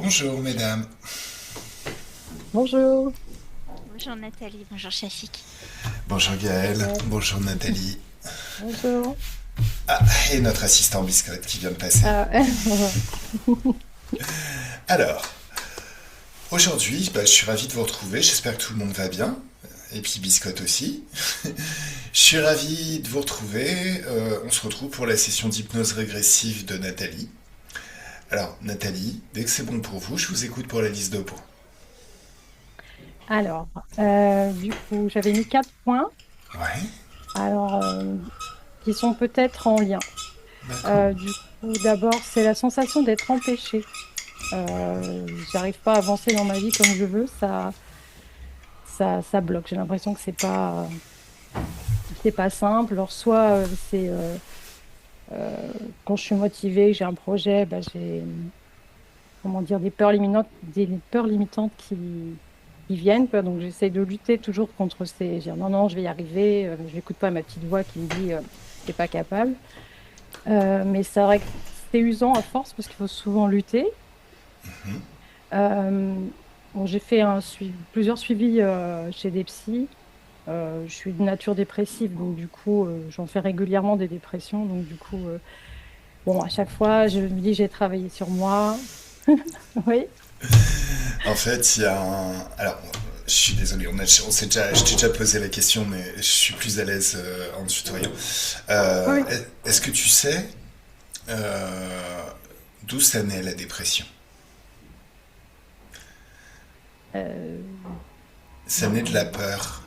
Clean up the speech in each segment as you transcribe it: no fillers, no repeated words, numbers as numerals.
Bonjour mesdames, Bonjour. Bonjour Nathalie, bonjour Shafik. bonjour Gaëlle, Ouais, bonjour Nathalie. bonjour. Ah, et notre assistant biscotte qui vient de passer. Ah, Alors, aujourd'hui, je suis ravi de vous retrouver, j'espère que tout le monde va bien, et puis biscotte aussi. Je suis ravi de vous retrouver, on se retrouve pour la session d'hypnose régressive de Nathalie. Alors Nathalie, dès que c'est bon pour vous, je vous écoute pour la liste de points. alors, du coup, j'avais mis 4 points, Ouais, alors, qui sont peut-être en lien. d'accord. Du coup, d'abord, c'est la sensation d'être empêché. J'arrive pas à avancer dans ma vie comme je veux, ça bloque. J'ai l'impression que c'est pas simple. Alors, soit c'est euh, quand je suis motivée, j'ai un projet, bah, j'ai comment dire, des peurs limitantes qui viennent, quoi. Donc, j'essaie de lutter toujours contre dire non, non, je vais y arriver. Je n'écoute pas ma petite voix qui me dit t'es pas capable. Mais c'est vrai que c'est usant à force parce qu'il faut souvent lutter. Euh, bon, j'ai fait plusieurs suivis chez des psys. Je suis de nature dépressive, donc du coup, j'en fais régulièrement des dépressions. Donc du coup, bon, à chaque fois, je me dis j'ai travaillé sur moi. Oui. En fait, il y a un... Alors, je suis désolé, on s'est déjà, je t'ai déjà posé la question, mais je suis plus à l'aise en tutoyant. Oui. Est-ce que tu sais d'où ça naît la dépression? Euh, Ça naît de la peur.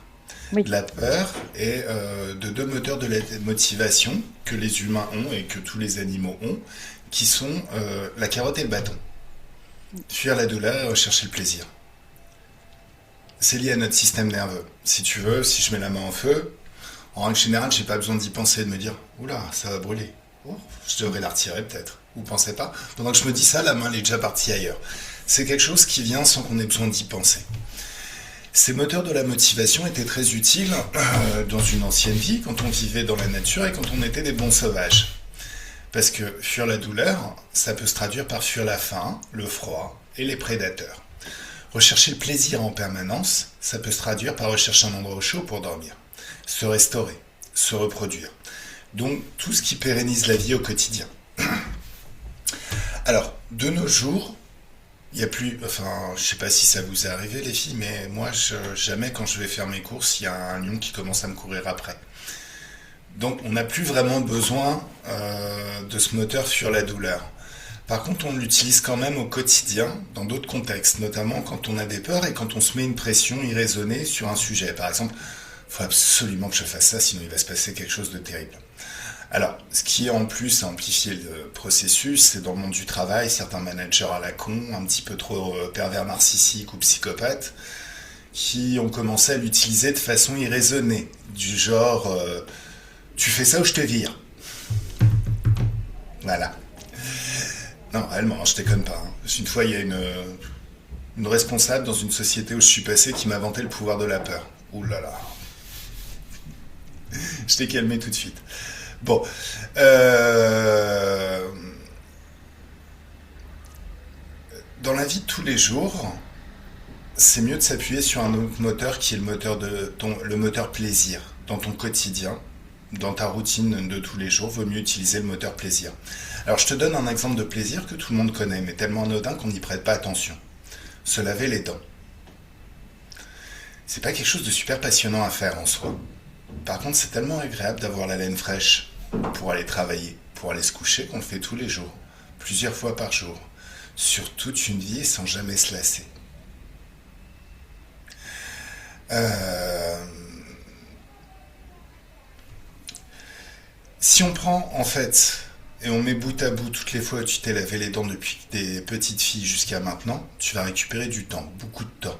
De oui. la peur et de deux moteurs de la motivation que les humains ont et que tous les animaux ont, qui sont la carotte et le bâton. Fuir la douleur et rechercher le plaisir. C'est lié à notre système nerveux. Si tu veux, si je mets la main en feu, en règle générale, j'ai pas besoin d'y penser et de me dire oula, ça va brûler. Oh, je devrais la retirer peut-être. Vous pensez pas? Pendant que je me dis ça, la main elle est déjà partie ailleurs. C'est quelque chose qui vient sans qu'on ait besoin d'y penser. Ces moteurs de la motivation étaient très utiles dans une ancienne vie, quand on vivait dans la nature et quand on était des bons sauvages. Parce que fuir la douleur, ça peut se traduire par fuir la faim, le froid et les prédateurs. Rechercher le plaisir en permanence, ça peut se traduire par rechercher un endroit au chaud pour dormir, se restaurer, se reproduire. Donc tout ce qui pérennise la vie au quotidien. Alors, de nos jours, il n'y a plus, enfin, je sais pas si ça vous est arrivé les filles, mais moi, jamais quand je vais faire mes courses, il y a un lion qui commence à me courir après. Donc on n'a plus vraiment besoin de ce moteur sur la douleur. Par contre, on l'utilise quand même au quotidien, dans d'autres contextes, notamment quand on a des peurs et quand on se met une pression irraisonnée sur un sujet. Par exemple, il faut absolument que je fasse ça, sinon il va se passer quelque chose de terrible. Alors, ce qui en plus a amplifié le processus, c'est dans le monde du travail, certains managers à la con, un petit peu trop pervers narcissiques ou psychopathes, qui ont commencé à l'utiliser de façon irraisonnée, du genre tu fais ça ou je te vire. Voilà. Non, réellement, je déconne pas. Hein. Une fois, il y a une responsable dans une société où je suis passé qui m'a vanté le pouvoir de la peur. Ouh là là. Je t'ai calmé tout de suite. Bon. Euh, dans la vie de tous les jours, c'est mieux de s'appuyer sur un autre moteur qui est le moteur plaisir. Dans ton quotidien, dans ta routine de tous les jours, vaut mieux utiliser le moteur plaisir. Alors je te donne un exemple de plaisir que tout le monde connaît, mais tellement anodin qu'on n'y prête pas attention. Se laver les dents. C'est pas quelque chose de super passionnant à faire en soi. Par contre, c'est tellement agréable d'avoir la laine fraîche pour aller travailler, pour aller se coucher qu'on le fait tous les jours, plusieurs fois par jour, sur toute une vie et sans jamais se lasser. Euh, Si on prend en fait et on met bout à bout toutes les fois où tu t'es lavé les dents depuis des petites filles jusqu'à maintenant, tu vas récupérer du temps, beaucoup de temps.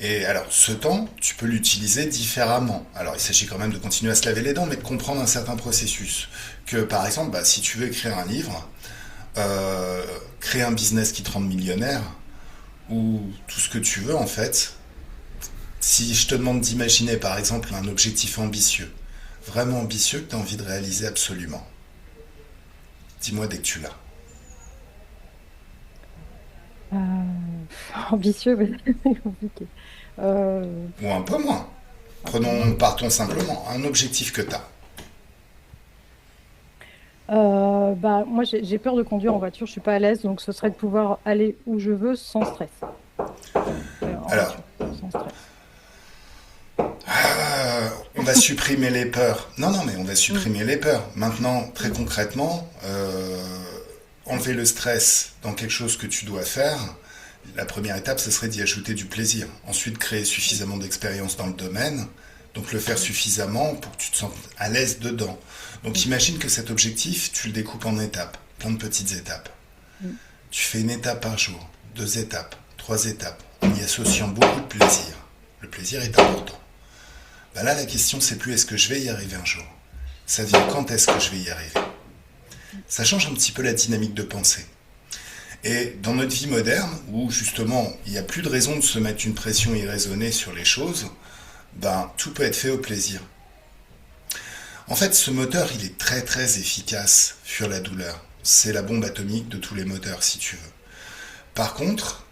Et alors, ce temps, tu peux l'utiliser différemment. Alors, il s'agit quand même de continuer à se laver les dents, mais de comprendre un certain processus. Que, par exemple, si tu veux écrire un livre, créer un business qui te rende millionnaire, ou tout ce que tu veux, en fait, si je te demande d'imaginer, par exemple, un objectif ambitieux, vraiment ambitieux que tu as envie de réaliser absolument, dis-moi dès que tu l'as. Ambitieux, mais c'est compliqué. Euh, Ou un peu moins. Partons simplement, un objectif que tu as. bah, moi, j'ai peur de conduire en voiture, je suis pas à l'aise, donc ce serait de pouvoir aller où je veux sans stress. En Alors, voiture, sans stress. on va supprimer les peurs. Non, non, mais on va Mm, supprimer les peurs. Maintenant, très mm, concrètement, enlever le stress dans quelque chose que tu dois faire, la première étape, ce serait d'y ajouter du plaisir. Ensuite, créer mm, suffisamment d'expérience dans le domaine. Donc, le faire mm, suffisamment pour que tu te sentes à l'aise dedans. Donc, mm, imagine que cet objectif, tu le découpes en étapes, plein de petites étapes. mm. Tu fais une étape par jour, 2 étapes, 3 étapes, en y associant beaucoup de plaisir. Le plaisir est important. Ben là, la question, c'est plus est-ce que je vais y arriver un jour. Ça vient quand est-ce que je vais y arriver. Ça change un petit peu la dynamique de pensée. Et dans notre vie moderne, où justement il n'y a plus de raison de se mettre une pression irraisonnée sur les choses, ben tout peut être fait au plaisir. En fait, ce moteur, il est très très efficace sur la douleur. C'est la bombe atomique de tous les moteurs, si tu veux. Par contre,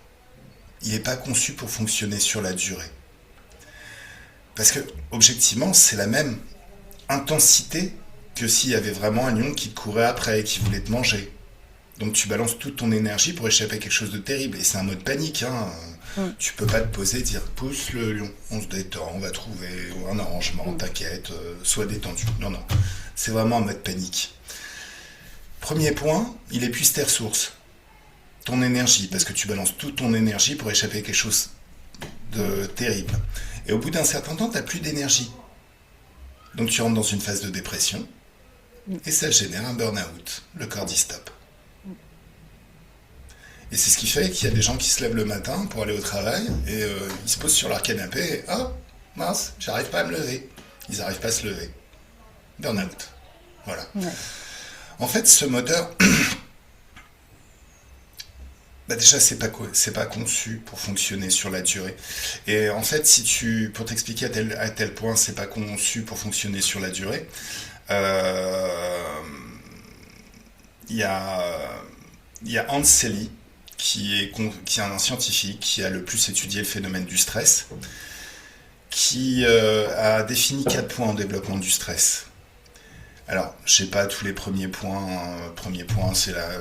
il n'est pas conçu pour fonctionner sur la durée. Parce que, objectivement, c'est la même intensité que s'il y avait vraiment un lion qui te courait après et qui voulait te manger. Donc tu balances toute ton énergie pour échapper à quelque chose de terrible. Et c'est un mode panique. Hein. Mm, Tu peux pas te poser et dire pousse le lion, on se détend, on va trouver un arrangement, mm, t'inquiète, sois détendu. Non, non. C'est vraiment un mode panique. Premier point, il épuise tes ressources, ton énergie, parce que tu balances toute ton énergie pour échapper à quelque chose de terrible. Et au bout d'un certain temps, t'as plus d'énergie. Donc tu rentres dans une phase de dépression mm, et ça génère un burn-out. Le corps dit stop. mm. Et c'est ce qui fait qu'il y a des gens qui se lèvent le matin pour aller au travail et ils se posent sur leur canapé et ah mince, j'arrive pas à me lever. Ils n'arrivent pas à se lever. Burn-out. Voilà. Ouais. En fait, ce moteur, bah déjà, c'est pas conçu pour fonctionner sur la durée. Et en fait, pour t'expliquer à tel point, c'est pas conçu pour fonctionner sur la durée. euh, Il y a, il y a Hans Selye, qui est un scientifique qui a le plus étudié le phénomène du stress, qui a défini 4 points en développement du stress. Alors, je sais pas tous les premiers points. Premier point,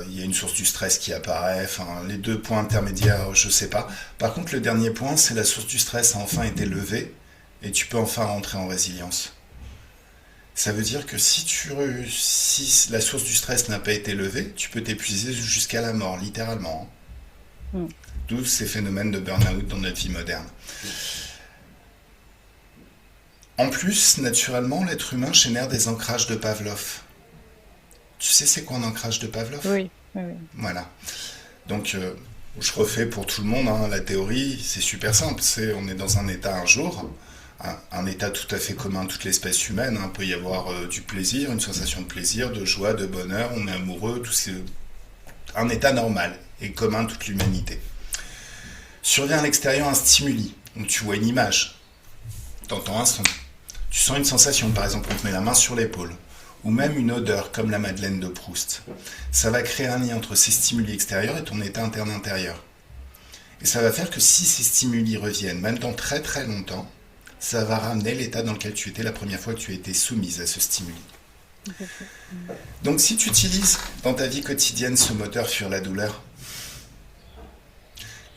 il y a une source du stress qui apparaît. Enfin, les 2 points intermédiaires, je sais pas. Par contre, le dernier point, c'est la source du stress a enfin été levée et tu peux enfin rentrer en résilience. Ça veut dire que si la source du stress n'a pas été levée, tu peux t'épuiser jusqu'à la mort, littéralement. Mm. D'où ces phénomènes de burn-out dans notre vie moderne. En plus, naturellement, l'être humain génère des ancrages de Pavlov. Tu sais c'est quoi un ancrage de Pavlov? Oui, oui, oui. Voilà. Donc, je refais pour tout le monde, hein, la théorie, c'est super simple. On est dans un état un jour, un état tout à fait commun à toute l'espèce humaine. Hein. Il peut y avoir du plaisir, une sensation de plaisir, de joie, de bonheur, on est amoureux, un état normal et commun à toute l'humanité. Survient à l'extérieur un stimuli. Donc tu vois une image, tu entends un son, tu sens une sensation, par exemple on te met la main sur l'épaule, ou même une odeur comme la Madeleine de Proust. Ça va créer un lien entre ces stimuli extérieurs et ton état interne-intérieur. Et ça va faire que si ces stimuli reviennent, même dans très très longtemps, ça va ramener l'état dans lequel tu étais la première fois que tu as été soumise à ce stimuli. Tout à fait. Mm. Donc si tu utilises dans ta vie quotidienne ce moteur sur la douleur,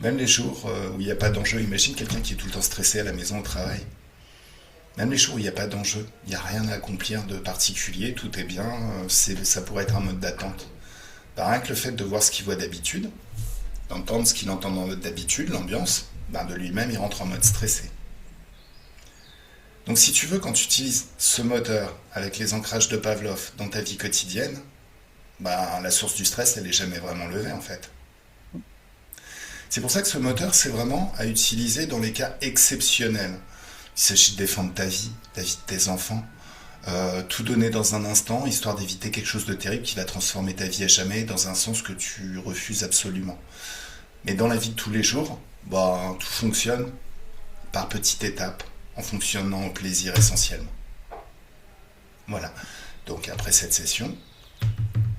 même les jours où il n'y a pas d'enjeu, imagine quelqu'un qui est tout le temps stressé à la maison, au travail. Même les jours où il n'y a pas d'enjeu, il n'y a rien à accomplir de particulier, tout est bien, ça pourrait être un mode d'attente. Bah, rien que le fait de voir ce qu'il voit d'habitude, d'entendre ce qu'il entend d'habitude, l'ambiance, bah, de lui-même il rentre en mode stressé. Donc si tu veux, quand tu utilises ce moteur avec les ancrages de Pavlov dans ta vie quotidienne, bah, la source du stress, elle n'est jamais vraiment levée en fait. C'est pour ça que ce moteur, c'est vraiment à utiliser dans les cas exceptionnels. Il s'agit de défendre ta vie, la vie de tes enfants, tout donner dans un instant, histoire d'éviter quelque chose de terrible qui va transformer ta vie à jamais dans un sens que tu refuses absolument. Mais dans la vie de tous les jours, bah, tout fonctionne par petites étapes, en fonctionnant au plaisir essentiellement. Voilà. Donc après cette session,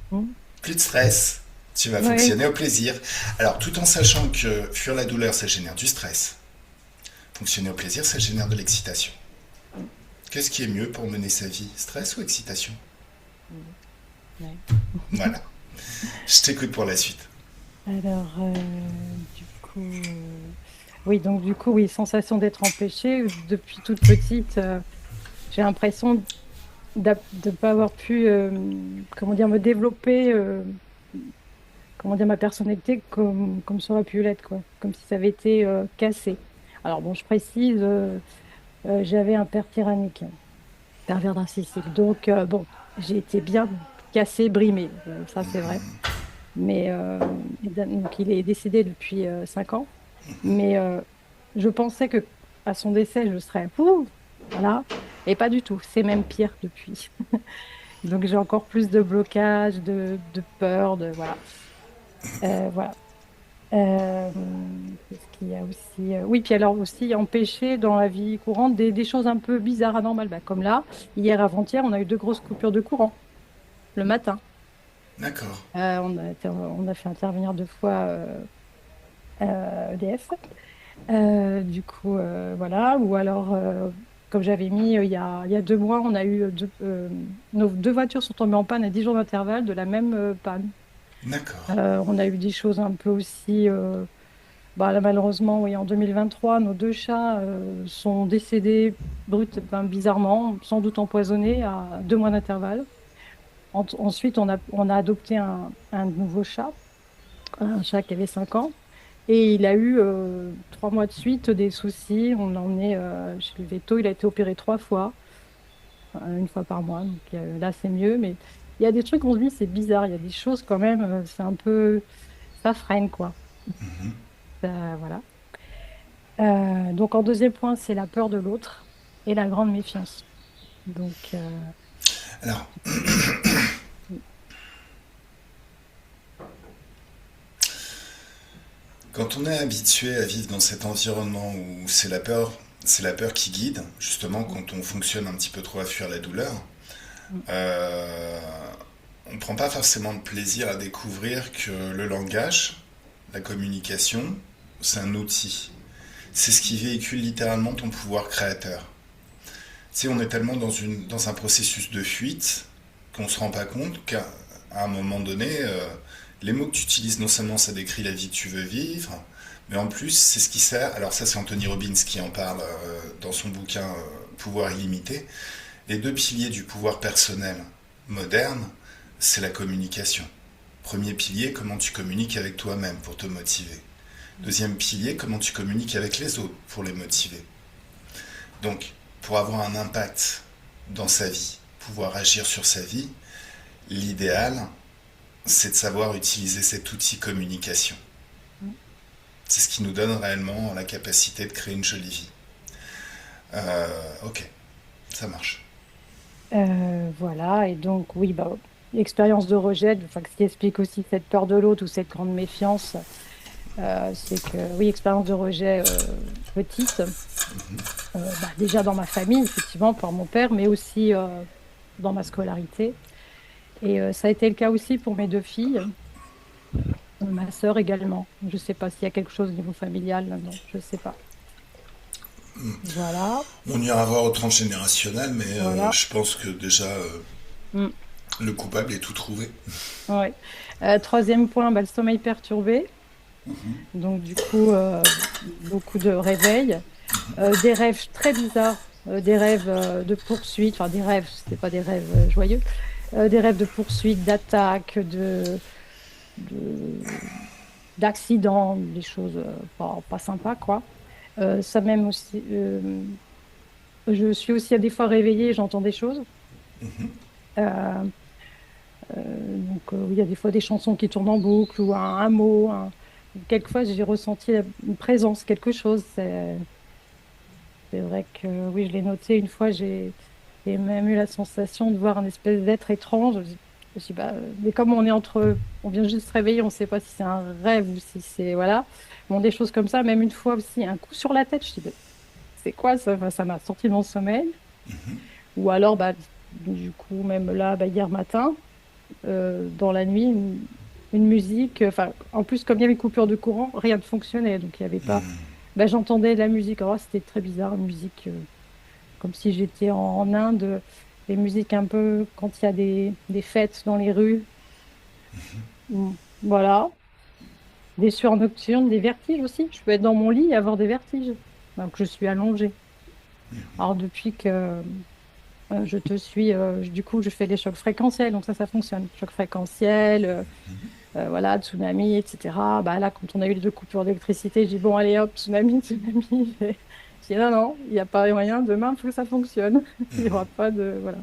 Mm. plus de stress, Tu vas Ouais. fonctionner au plaisir. Alors, tout en sachant que fuir la douleur, ça génère du stress. Fonctionner au plaisir, ça génère de l'excitation. Qu'est-ce qui est mieux pour mener sa vie, stress ou excitation? Ouais. Voilà. Je t'écoute pour la suite. Alors, du coup, oui, donc du coup, oui, sensation d'être empêchée. Depuis toute petite, j'ai l'impression de ne pas avoir pu, comment dire, me développer, comment dire, ma personnalité comme ça aurait pu l'être, quoi. Comme si ça avait été cassé. Alors, bon, je précise, j'avais un père tyrannique, pervers narcissique. Donc, bon, j'ai été bien cassée, brimée. Ça, c'est vrai. Mais donc, il est décédé depuis 5 ans. Mais je pensais que à son décès, je serais ouh, voilà. Et pas du tout. C'est même pire depuis. Donc j'ai encore plus de blocage, de peur, de voilà. Voilà. Euh, Qu'est-ce qu'il y a aussi? Oui, puis alors aussi empêcher dans la vie courante des choses un peu bizarres, anormales. Bah, comme là, hier avant-hier, on a eu 2 grosses coupures de courant le matin. D'accord. On a fait intervenir 2 fois EDF. Du coup, voilà. Ou alors, comme j'avais mis il y a 2 mois, on a eu nos 2 voitures sont tombées en panne à 10 jours d'intervalle de la même panne. D'accord. On a eu des choses un peu aussi. Bah, là, malheureusement, oui, en 2023, nos 2 chats sont décédés enfin, bizarrement, sans doute empoisonnés à 2 mois d'intervalle. Ensuite, on a adopté un nouveau chat, un chat qui avait 5 ans. Et il a eu 3 mois de suite des soucis. On l'a emmené chez le veto. Il a été opéré 3 fois, 1 fois par mois. Donc là, c'est mieux. Mais il y a des trucs, on se dit, c'est bizarre. Il y a des choses quand même, c'est un peu. Ça freine, quoi. Voilà. Donc en deuxième point, c'est la peur de l'autre et la grande méfiance. Donc, Alors, quand on est habitué à vivre dans cet environnement où c'est la peur qui guide, justement, quand on fonctionne un petit peu trop à fuir la douleur, euh, on ne prend pas forcément de plaisir à découvrir que le langage, la communication, c'est un outil. C'est ce qui véhicule littéralement ton pouvoir créateur. Tu sais, on est tellement dans un processus de fuite qu'on ne se rend pas compte qu'à un moment donné, les mots que tu utilises, non seulement ça décrit la vie que tu veux vivre, mais en plus, c'est ce qui sert. Alors, ça, c'est Anthony Robbins qui en parle dans son bouquin Pouvoir illimité. Les 2 piliers du pouvoir personnel moderne, c'est la communication. Premier pilier, comment tu communiques avec toi-même pour te motiver. Deuxième pilier, comment tu communiques avec les autres pour les motiver. Donc, pour avoir un impact dans sa vie, pouvoir agir sur sa vie, l'idéal, c'est de savoir utiliser cet outil communication. C'est ce qui nous donne réellement la capacité de créer une jolie vie. Ok, ça marche. voilà. Et donc, oui, bah, l'expérience de rejet, enfin, ce qui explique aussi cette peur de l'autre ou cette grande méfiance, c'est que, oui, expérience de rejet petite, bah, déjà dans ma famille, effectivement, par mon père, mais aussi dans ma scolarité. Et ça a été le cas aussi pour mes 2 filles, ma sœur également. Je ne sais pas s'il y a quelque chose au niveau familial là-dedans, je ne sais pas. Voilà, On ira voir au transgénérationnel, mais voilà. je pense que déjà Mm, le coupable est tout trouvé. ouais. Troisième point, bah, le sommeil perturbé. Donc, du coup, beaucoup de réveils, des rêves très bizarres, des rêves de poursuite, enfin des rêves, c'était pas des rêves joyeux, des rêves de poursuite, d'attaque, de- d'accidents, des choses pas sympas, quoi. Ça même aussi, je suis aussi à des fois réveillée, j'entends des choses. Euh, donc, il y a des fois des chansons qui tournent en boucle ou un mot. Quelquefois, j'ai ressenti une présence, quelque chose. C'est vrai que oui, je l'ai noté une fois, j'ai même eu la sensation de voir un espèce d'être étrange. Je me suis dit, bah, mais comme on vient juste se réveiller, on ne sait pas si c'est un rêve ou si c'est, voilà. Bon, des choses comme ça, même une fois aussi, un coup sur la tête, je me suis dit, bah, c'est quoi ça? Enfin, ça m'a sorti de mon sommeil. Ou alors, bah, du coup, même là, bah, hier matin, dans la nuit, une musique. Enfin, en plus, comme il y avait coupure de courant, rien ne fonctionnait. Donc, il n'y avait pas. Mhm. Ben, j'entendais de la musique. Alors, là, c'était très bizarre, une musique comme si j'étais en Inde. Les musiques un peu quand il y a des fêtes dans les rues. Mm. Voilà. Des sueurs nocturnes, des vertiges aussi. Je peux être dans mon lit et avoir des vertiges. Donc, je suis allongée. Alors, depuis que je te suis, du coup, je fais des chocs fréquentiels. Donc, ça fonctionne. Chocs fréquentiels. Voilà, tsunami, etc. Bah, là, quand on a eu les deux coupures d'électricité, j'ai dit, bon, allez, hop, tsunami, tsunami. J'ai dit, non, non, il n'y a pas moyen, demain, il faut que ça fonctionne. Il n'y aura pas de... Voilà,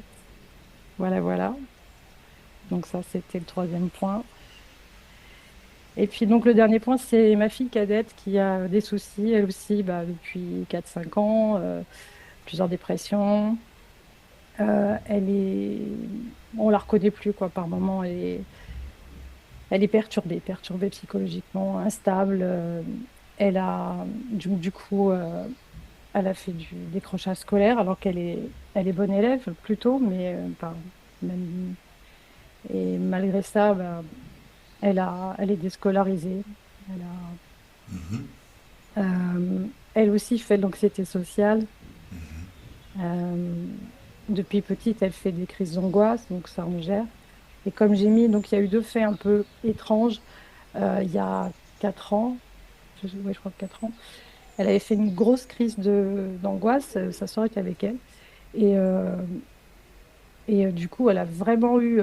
voilà, voilà. Donc ça, c'était le troisième point. Et puis, donc, le dernier point, c'est ma fille cadette qui a des soucis, elle aussi, bah, depuis 4 5 ans, plusieurs dépressions. Elle est... On la reconnaît plus, quoi, par moment, elle est perturbée psychologiquement, instable. Elle a, du coup, elle a fait du décrochage scolaire alors elle est bonne élève plutôt, mais même, et malgré ça, bah, elle est déscolarisée. Elle elle aussi fait de l'anxiété sociale. Euh, Depuis petite, elle fait des crises d'angoisse, donc ça on gère. Et comme j'ai mis, donc il y a eu deux faits un peu étranges. Il y a 4 ans, ouais, je crois que 4 ans, elle avait fait une grosse crise d'angoisse, sa soeur était avec elle. Et, du coup, elle a vraiment eu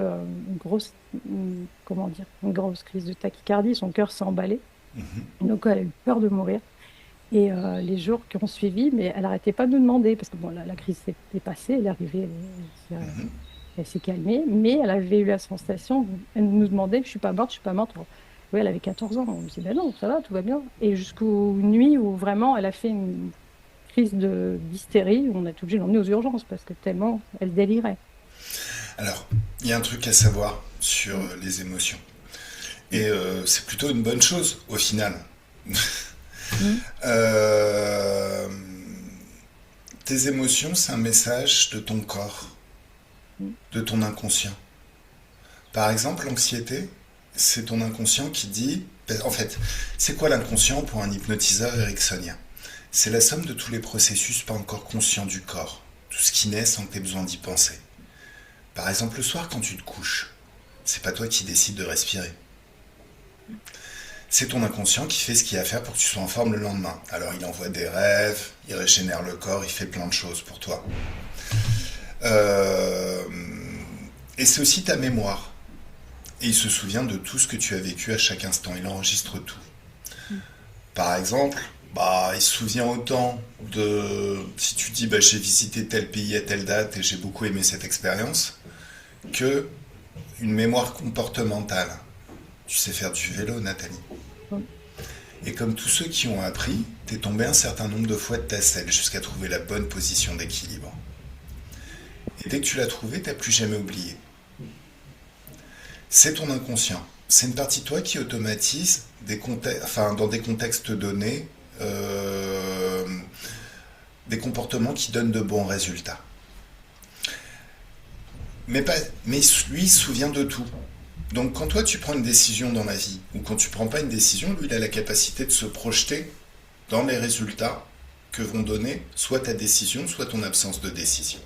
comment dire, une grosse crise de tachycardie, son cœur s'est emballé. Donc elle a eu peur de mourir. Et les jours qui ont suivi, mais elle n'arrêtait pas de nous demander, parce que bon, la crise est passée, elle est arrivée, elle s'est calmée, mais elle avait eu la sensation, elle nous demandait, je suis pas morte, je suis pas morte. Bon, oui, elle avait 14 ans, on me dit, ben non, ça va, tout va bien. Et jusqu'aux nuits où vraiment elle a fait une crise d'hystérie, où on a été obligé de l'emmener aux urgences, parce que tellement elle délirait. Alors, il y a un truc à savoir sur les émotions. Et c'est plutôt une bonne chose, au final. Mm. Euh, Tes émotions, c'est un message de ton corps, Mm. de ton inconscient. Par exemple, l'anxiété, c'est ton inconscient qui dit... En fait, c'est quoi l'inconscient pour un hypnotiseur ericksonien? C'est la somme de tous les processus pas encore conscients du corps. Tout ce qui naît sans que tu aies besoin d'y penser. Par exemple, le soir, quand tu te couches, c'est pas toi qui décides de respirer. C'est ton inconscient qui fait ce qu'il y a à faire pour que tu sois en forme le lendemain. Alors il envoie des rêves, il régénère le corps, il fait plein de choses pour toi. Euh, Et c'est aussi ta mémoire. Et il se souvient de tout ce que tu as vécu à chaque instant. Il enregistre tout. Par exemple, bah, il se souvient autant de... Si tu dis, bah, j'ai visité tel pays à telle date et j'ai beaucoup aimé cette expérience, que une mémoire comportementale. Tu sais faire du vélo, Nathalie. Mm. Et comme tous ceux qui ont appris, t'es tombé un certain nombre de fois de ta selle jusqu'à trouver la bonne position d'équilibre. Et dès que tu l'as trouvé, t'as plus jamais oublié. C'est ton inconscient. C'est une partie de toi qui automatise dans des contextes donnés euh, des comportements qui donnent de bons résultats. Mais lui, il se souvient de tout. Donc quand toi tu prends une décision dans la vie, ou quand tu prends pas une décision, lui il a la capacité de se projeter dans les résultats que vont donner soit ta décision, soit ton absence de décision.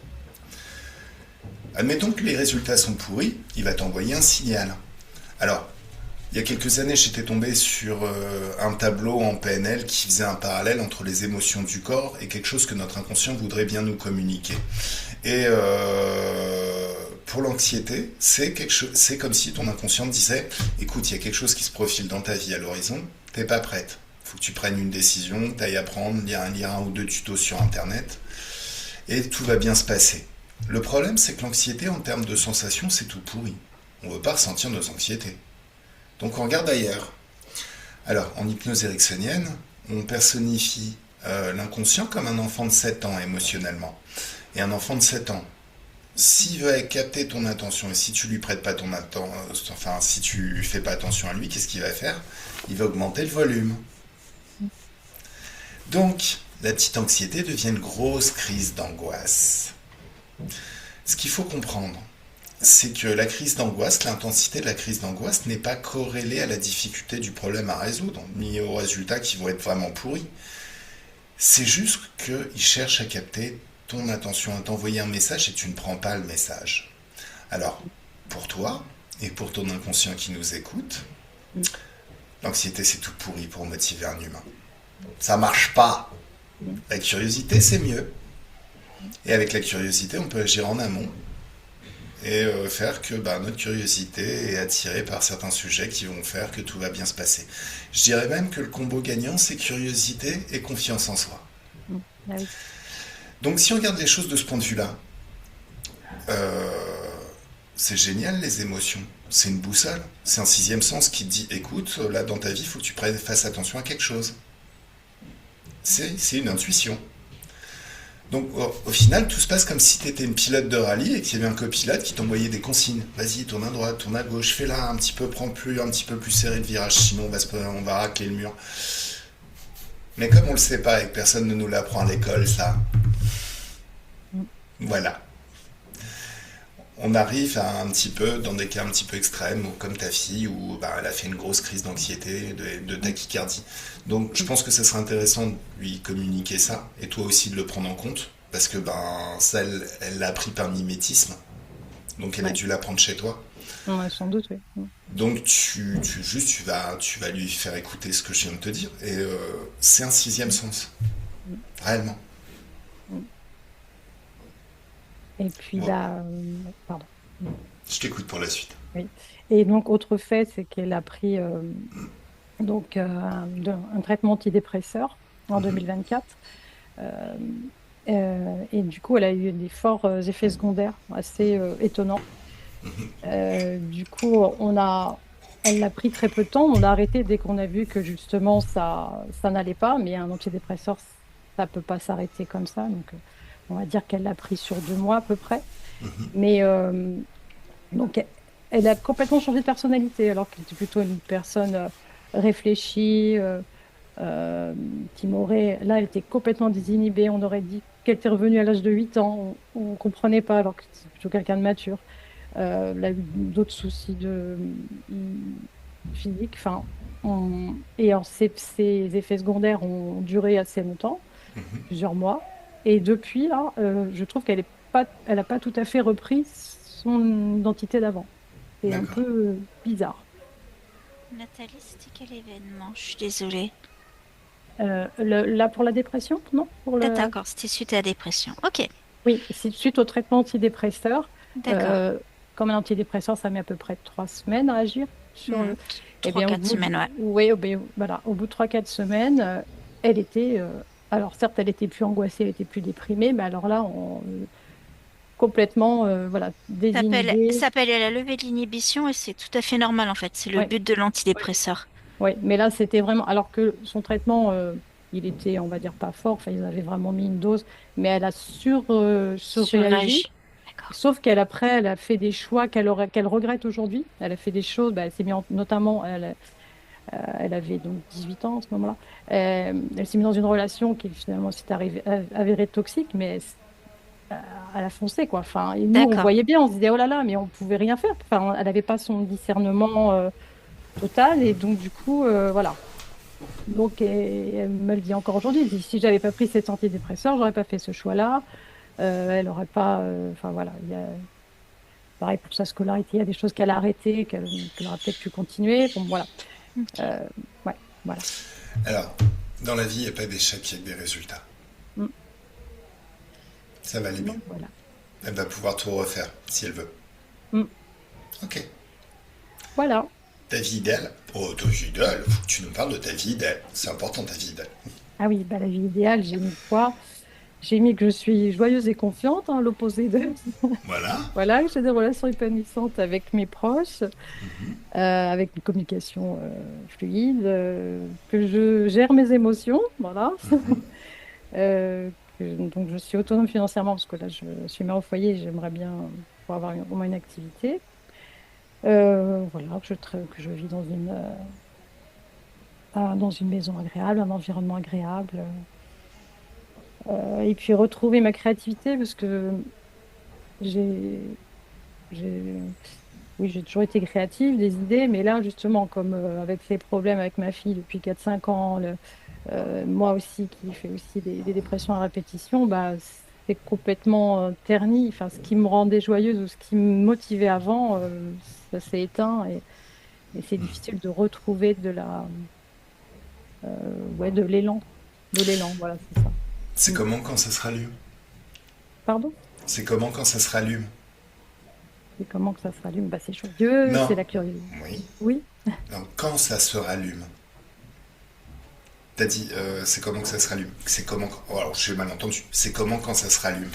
Admettons que les résultats sont pourris, il va t'envoyer un signal. Alors, il y a quelques années, j'étais tombé sur un tableau en PNL qui faisait un parallèle entre les émotions du corps et quelque chose que notre inconscient voudrait bien nous communiquer. Et pour l'anxiété, c'est comme si ton inconscient te disait, écoute, il y a quelque chose qui se profile dans ta vie à l'horizon, t'es pas prête. Il faut que tu prennes une décision, que tu ailles apprendre, lire un ou deux tutos sur Internet, et tout va bien se passer. Le problème, c'est que l'anxiété, en termes de sensations, c'est tout pourri. On ne veut pas ressentir nos anxiétés. Donc on regarde ailleurs. Alors, en hypnose ericksonienne, on personnifie l'inconscient comme un enfant de 7 ans émotionnellement. Et un enfant de 7 ans, s'il veut capter ton attention et si tu lui prêtes pas ton attention, enfin si tu fais pas attention à lui, qu'est-ce qu'il va faire? Il va augmenter le volume. Donc, la petite anxiété devient une grosse crise d'angoisse. Ce qu'il faut comprendre, c'est que la crise d'angoisse, l'intensité de la crise d'angoisse n'est pas corrélée à la difficulté du problème à résoudre, ni aux résultats qui vont être vraiment pourris. C'est juste qu'ils cherchent à capter ton attention, à t'envoyer un message et tu ne prends pas le message. Alors, pour toi et pour ton inconscient qui nous écoute, Mm. l'anxiété c'est tout pourri pour motiver un humain. Ça marche pas. Mm. La curiosité c'est mieux. Et avec la curiosité, on peut agir en amont et faire que notre curiosité est attirée par certains sujets qui vont faire que tout va bien se passer. Je dirais même que le combo gagnant, c'est curiosité et confiance en soi. Mm. Ah oui. Donc si on regarde les choses de ce point de vue-là, euh, c'est génial les émotions. C'est une boussole. C'est un sixième sens qui te dit, écoute, là dans ta vie, il faut que tu fasses attention à quelque chose. C'est une intuition. Donc au final, tout se passe comme si tu étais une pilote de rallye et qu'il y avait un copilote qui t'envoyait des consignes. Vas-y, tourne à droite, tourne à gauche, fais là un petit peu, prends plus, un petit peu plus serré le virage, sinon on va racler le mur. Mais comme on le sait pas et que personne ne nous l'apprend à l'école, ça, Mm. voilà. On arrive à un petit peu dans des cas un petit peu extrêmes, comme ta fille, où elle a fait une grosse crise d'anxiété, de tachycardie. Donc je pense que ça serait intéressant de lui communiquer ça, et toi aussi de le prendre en compte, parce que ça, elle l'a appris par mimétisme, donc elle a Ouais. dû l'apprendre chez toi. Ouais, sans doute, oui. Mm. Donc tu vas lui faire écouter ce que je viens de te dire, et c'est un sixième sens, Mm. réellement. Mm. Et puis, Bon, pardon. je t'écoute pour la suite. Oui. Et donc, autre fait, c'est qu'elle a pris donc, un traitement antidépresseur en 2024. Euh, et du coup, elle a eu des forts effets secondaires assez étonnants. Du coup, elle l'a pris très peu de temps. On a arrêté dès qu'on a vu que justement ça n'allait pas. Mais un antidépresseur, ça peut pas s'arrêter comme ça. Donc, on va dire qu'elle l'a pris sur 2 mois à peu près. Mais donc, elle a complètement changé de personnalité, alors qu'elle était plutôt une personne réfléchie, euh, timorée. Là, elle était complètement désinhibée. On aurait dit qu'elle était revenue à l'âge de 8 ans. On ne comprenait pas, alors que c'est plutôt quelqu'un de mature. Elle a eu d'autres soucis physiques. Enfin, et alors, ces effets secondaires ont duré assez longtemps, plusieurs mois. Et depuis, là, je trouve elle n'a pas tout à fait repris son identité d'avant. C'est un D'accord. peu bizarre. Nathalie, c'était quel événement? Je suis désolée. Là, pour la dépression, non? Ah, d'accord, c'était suite à la dépression. Ok, Oui, c'est suite au traitement antidépresseur. d'accord. Euh, Comme un antidépresseur, ça met à peu près 3 semaines à agir sur Hmm, le. Eh trois, bien, quatre semaines, ouais. oui, voilà, au bout de 3, 4 semaines, elle était. Alors, certes, elle était plus angoissée, elle était plus déprimée, mais alors là, complètement, voilà, désinhibée. Ça s'appelle la levée de l'inhibition et c'est tout à fait normal en fait. C'est le Ouais, but de l'antidépresseur. ouais. Mais là, c'était vraiment. Alors que son traitement, il était, on va dire, pas fort. Enfin, ils avaient vraiment mis une dose, mais elle a surréagi. Surréagi. D'accord. Sauf qu'elle a fait des choix qu'elle regrette aujourd'hui. Elle a fait des choses, elle s'est notamment, elle avait donc 18 ans à ce moment-là. Elle s'est mise dans une relation qui finalement s'est avérée toxique, mais elle a foncé, quoi. Enfin, et nous, on D'accord. voyait bien, on se disait, oh là là, mais on pouvait rien faire. Enfin, elle n'avait pas son discernement total, et donc, du coup, voilà. Donc, elle me le dit encore aujourd'hui. Elle dit, si j'avais pas pris cet antidépresseur, j'aurais pas fait ce choix-là. Elle aurait pas. Enfin, voilà. Pareil pour sa scolarité, il y a des choses qu'elle a arrêtées, qu'elle aurait peut-être pu continuer. Bon, voilà. Ok. Euh, ouais, voilà. Alors, dans la vie, il n'y a pas d'échec, il y a que des résultats. Mm. Ça va aller mieux. Donc, voilà. Elle va pouvoir tout refaire si elle veut. Mm. Ok. Voilà. Ta vie idéale? Oh, ta vie idéale, faut que tu nous parles de ta vie idéale. C'est important ta vie idéale. Ah oui, bah, la vie idéale, j'ai mis quoi? J'ai mis que je suis joyeuse et confiante, hein, l'opposé de. Voilà. Voilà, que j'ai des relations épanouissantes avec mes proches, avec une communication fluide, que je gère mes émotions, voilà. Donc, je suis autonome financièrement parce que là, je suis mère au foyer et j'aimerais bien pouvoir avoir au moins une activité. Voilà, que je vis dans une maison agréable, un environnement agréable. Et puis retrouver ma créativité parce que j'ai j'ai- oui, j'ai toujours été créative, des idées, mais là, justement, comme avec les problèmes avec ma fille depuis 4 5 ans, moi aussi qui fais aussi des dépressions à répétition, bah, c'est complètement terni. Enfin, ce qui me rendait joyeuse ou ce qui me motivait avant, ça s'est éteint et c'est difficile de retrouver ouais, de l'élan. De l'élan, voilà, c'est ça. C'est Mm. comment quand ça se rallume? Pardon? C'est comment quand ça se rallume? Et comment que ça se rallume? Bah, c'est joyeux, Non. c'est la curiosité. Oui. Oui. Non, quand ça se rallume. T'as dit, c'est comment que ça se rallume. C'est comment. Oh, alors, j'ai mal entendu. C'est comment quand ça se rallume.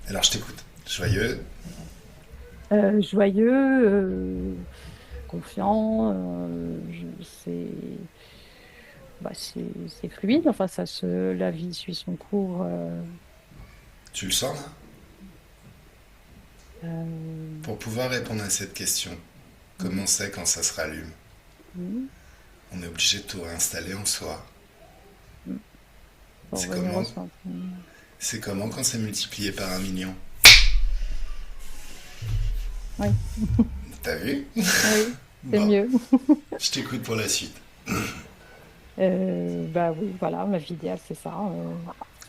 Alors, je t'écoute. Joyeux. Joyeux, confiant, c'est fluide. Enfin, la vie suit son cours. Tu le sens là? Euh, Pour pouvoir répondre à cette question, comment c'est quand ça se rallume? oui, On est obligé de tout réinstaller en soi. pour C'est revenir au comment? centre. C'est comment quand c'est multiplié par 1 million? Oui, T'as vu? oui, c'est Bon, mieux. je t'écoute pour la suite. Bah oui, voilà, ma vie idéale, c'est ça.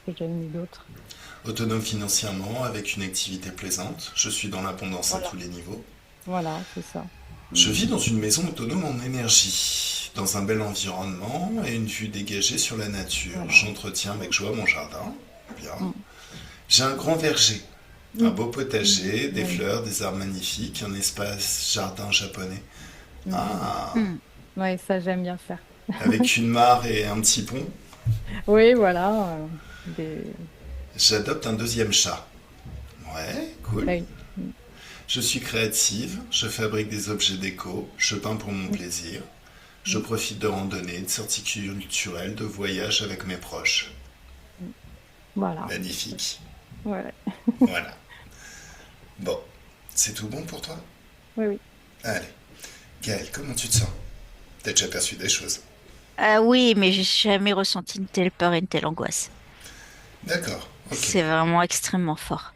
Ce que j'aime ni d'autres. Autonome financièrement, avec une activité plaisante. Je suis dans l'abondance à tous Voilà, les niveaux. voilà, c'est ça. Je Mm. vis dans une maison autonome en énergie, dans un bel environnement et une vue dégagée sur la nature. Voilà. J'entretiens avec joie mon jardin. Bien. Mm. J'ai un grand verger, un Mm. beau potager, des Oui. fleurs, des arbres magnifiques, un espace jardin japonais. Mm. Ah, Hmm. Ouais, ça, j'aime bien faire. avec une mare et un petit pont. Oui, voilà. Des... J'adopte un deuxième chat. Ouais, cool. oui. Mm. Je suis créative, je fabrique des objets déco, je peins pour mon Mm. plaisir. Je Mm. profite de randonnées, de sorties culturelles, de voyages avec mes proches. Mm. Voilà. Magnifique. Ouais. Voilà. Bon, c'est tout bon pour toi? Oui, oui. Allez. Gaëlle, comment tu te sens? T'as déjà perçu des choses? Ah oui, mais j'ai jamais ressenti une telle peur et une telle angoisse. D'accord, ok. C'est vraiment extrêmement fort.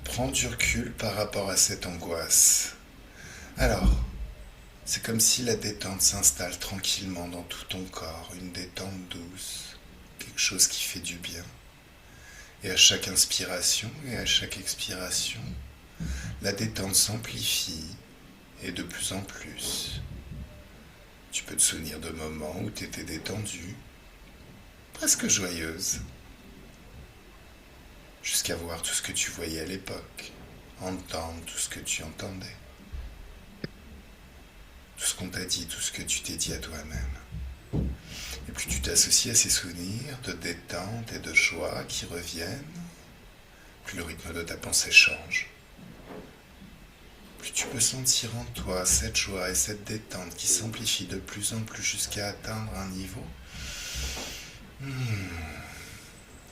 Prends du recul par rapport à cette angoisse. Alors, c'est comme si la détente s'installe tranquillement dans tout ton corps, une détente douce, quelque chose qui fait du bien. Et à chaque inspiration et à chaque expiration, la détente s'amplifie et de plus en plus. Tu peux te souvenir de moments où tu étais détendue, presque joyeuse, jusqu'à voir tout ce que tu voyais à l'époque, entendre tout ce que tu entendais, tout ce qu'on t'a dit, tout ce que tu t'es dit à toi-même. Et plus tu t'associes à ces souvenirs de détente et de joie qui reviennent, plus le rythme de ta pensée change. Plus tu peux sentir en toi cette joie et cette détente qui s'amplifie de plus en plus jusqu'à atteindre un niveau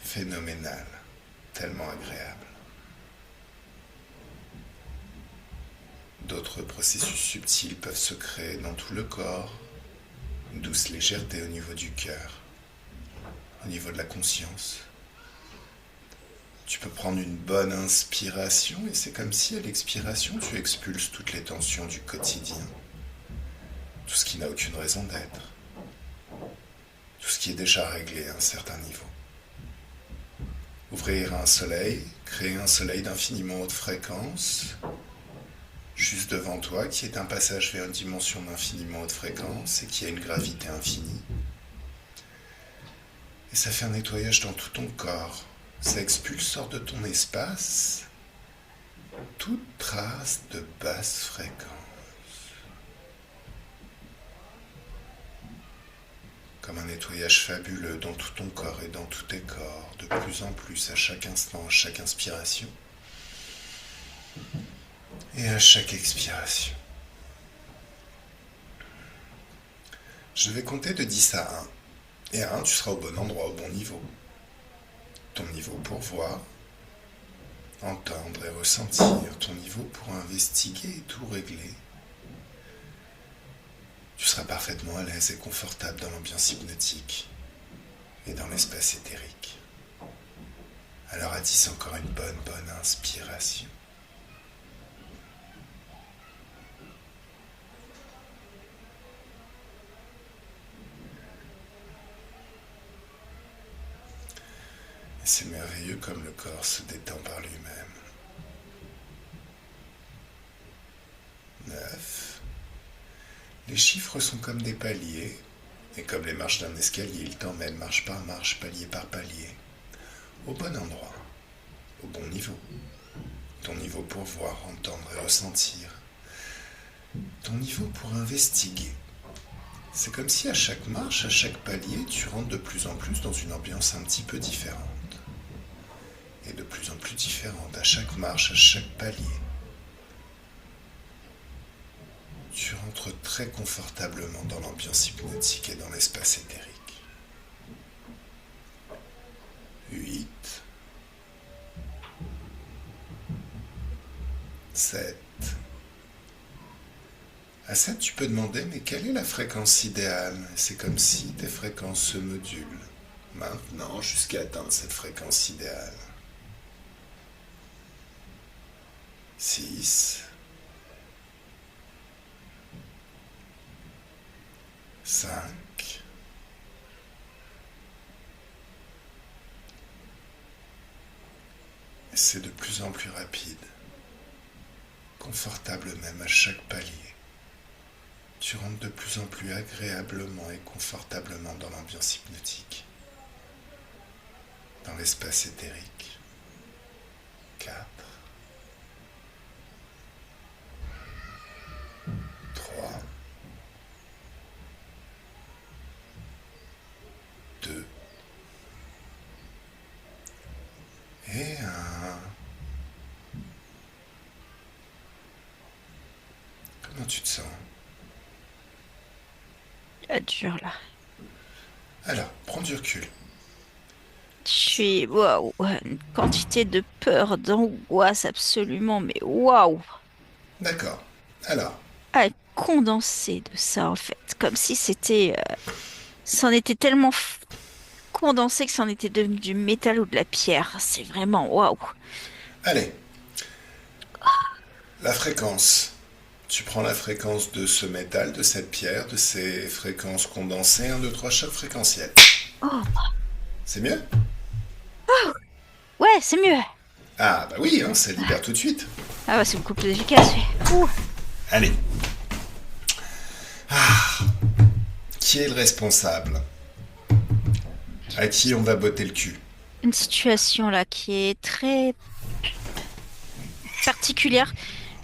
phénoménal, tellement agréable. D'autres processus subtils peuvent se créer dans tout le corps, une douce légèreté au niveau du cœur, au niveau de la conscience. Tu peux prendre une bonne inspiration et c'est comme si à l'expiration tu expulses toutes les tensions du quotidien, tout ce qui n'a aucune raison d'être, tout ce qui est déjà réglé à un certain niveau. Ouvrir un soleil, créer un soleil d'infiniment haute fréquence, juste devant toi, qui est un passage vers une dimension d'infiniment haute fréquence et qui a une gravité infinie. Et ça fait un nettoyage dans tout ton corps. Ça expulse hors de ton espace toute trace de basse fréquence. Comme un nettoyage fabuleux dans tout ton corps et dans tous tes corps, de plus en plus à chaque instant, à chaque inspiration et à chaque expiration. Je vais compter de 10 à 1. Et à 1, tu seras au bon endroit, au bon niveau. Ton niveau pour voir, entendre et ressentir, ton niveau pour investiguer et tout régler. Tu seras parfaitement à l'aise et confortable dans l'ambiance hypnotique et dans l'espace éthérique. Alors à 10, encore une bonne inspiration. C'est merveilleux comme le corps se détend par lui-même. 9. Les chiffres sont comme des paliers, et comme les marches d'un escalier, ils t'emmènent marche par marche, palier par palier, au bon endroit, au bon niveau. Ton niveau pour voir, entendre et ressentir. Ton niveau pour investiguer. C'est comme si à chaque marche, à chaque palier, tu rentres de plus en plus dans une ambiance un petit peu différente. Et de plus en plus différente à chaque marche, à chaque palier. Tu rentres très confortablement dans l'ambiance hypnotique et dans l'espace éthérique. 8. 7. À 7, tu peux demander, mais quelle est la fréquence idéale? C'est comme si tes fréquences se modulent maintenant jusqu'à atteindre cette fréquence idéale. 6. 5. 5. C'est de plus en plus rapide, confortable même à chaque palier. Tu rentres de plus en plus agréablement et confortablement dans l'ambiance hypnotique, dans l'espace éthérique. 4. 3. 2. Et 1. Comment tu te sens? Dur là. Alors, prends du recul. Je suis. Waouh! Une quantité de peur, d'angoisse absolument, mais waouh! D'accord. Alors, Ah, condensé de ça en fait. Comme si c'était. C'en était tellement condensé que c'en était devenu du métal ou de la pierre. C'est vraiment waouh! allez, la fréquence. Tu prends la fréquence de ce métal, de cette pierre, de ces fréquences condensées, 1, 2, 3, choc fréquentiel. Oh, C'est mieux? ouais, c'est mieux. Ah bah oui, hein, ça libère tout de suite. Ah bah c'est beaucoup plus efficace. Oui. Ouh. Allez. Qui est le responsable? À qui on va botter le cul? Une situation là qui est très particulière.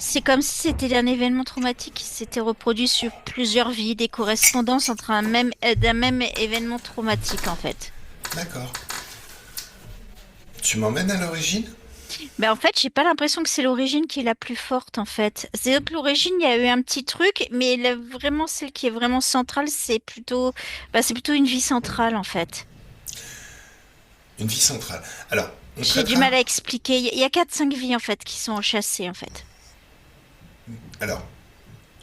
C'est comme si c'était un événement traumatique qui s'était reproduit sur plusieurs vies, des correspondances entre d'un même événement traumatique en fait. D'accord. Tu m'emmènes à l'origine? Mais en fait, j'ai pas l'impression que c'est l'origine qui est la plus forte en fait. C'est que l'origine, il y a eu un petit truc, mais vraiment celle qui est vraiment centrale, c'est plutôt une vie centrale en fait. Une vie centrale. Alors, on J'ai du traitera... mal à expliquer. Il y a 4-5 vies en fait qui sont enchâssées en fait. Alors,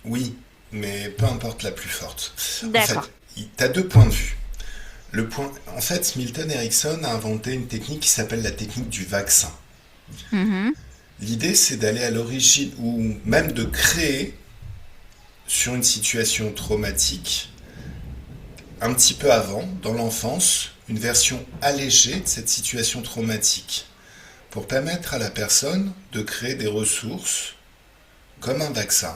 oui, mais peu importe la plus forte. En D'accord. fait, t'as deux points de vue. En fait, Milton Erickson a inventé une technique qui s'appelle la technique du vaccin. Mhm. L'idée, c'est d'aller à l'origine, ou même de créer, sur une situation traumatique, un petit peu avant, dans l'enfance, une version allégée de cette situation traumatique, pour permettre à la personne de créer des ressources, comme un vaccin,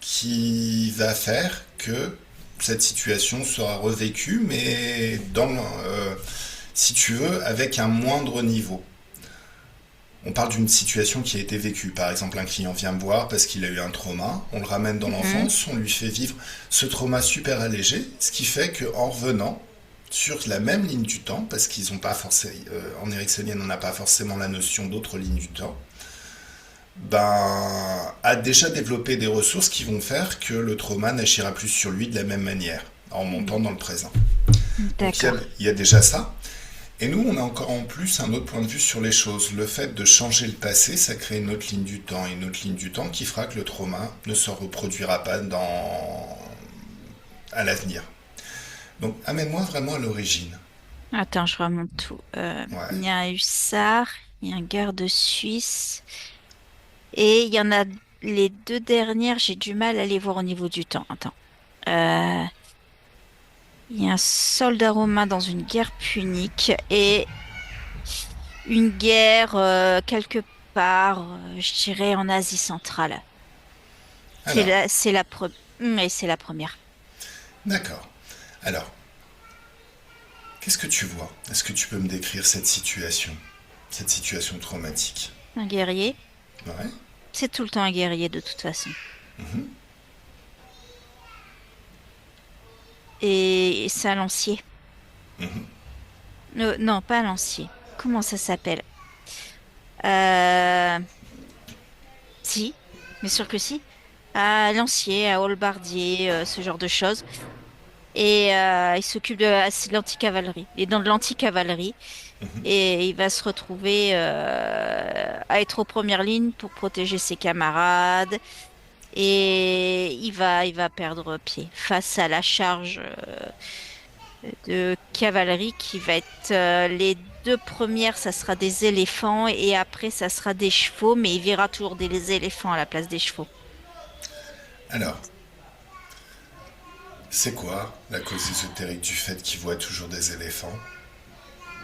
qui va faire que cette situation sera revécue, mais si tu veux, avec un moindre niveau. On parle d'une situation qui a été vécue. Par exemple, un client vient me voir parce qu'il a eu un trauma, on le ramène dans Mhm. l'enfance, on lui fait vivre ce trauma super allégé, ce qui fait qu'en revenant sur la même ligne du temps, parce qu'ils n'ont pas forcément, en ericksonienne, on n'a pas forcément la notion d'autres lignes du temps, a déjà développé des ressources qui vont faire que le trauma n'agira plus sur lui de la même manière, en montant dans le présent. Donc D'accord. il y a déjà ça. Et nous, on a encore en plus un autre point de vue sur les choses. Le fait de changer le passé, ça crée une autre ligne du temps. Une autre ligne du temps qui fera que le trauma ne se reproduira pas à l'avenir. Donc, amène-moi vraiment à l'origine. Attends, je remonte tout. Ouais. Il y a un hussard, il y a un garde suisse, et il y en a les deux dernières, j'ai du mal à les voir au niveau du temps. Attends. Euh, il y a un soldat romain dans une guerre punique, et une guerre quelque part, je dirais en Asie centrale. Alors, C'est la première. d'accord. Alors, qu'est-ce que tu vois? Est-ce que tu peux me décrire cette situation traumatique? Un guerrier, Ouais. c'est tout le temps un guerrier de toute façon. Et c'est un lancier. Non, pas un lancier. Comment ça s'appelle? Euh, si, bien sûr que si. À lancier, à hallebardier, ce genre de choses. Et il s'occupe c'est de l'anti-cavalerie. Il est dans de l'anti-cavalerie. Et il va se retrouver à être aux premières lignes pour protéger ses camarades. Et il va perdre pied face à la charge de cavalerie qui va être les deux premières, ça sera des éléphants et après ça sera des chevaux, mais il verra toujours des éléphants à la place des chevaux. Alors, c'est quoi la cause ésotérique du fait qu'il voit toujours des éléphants?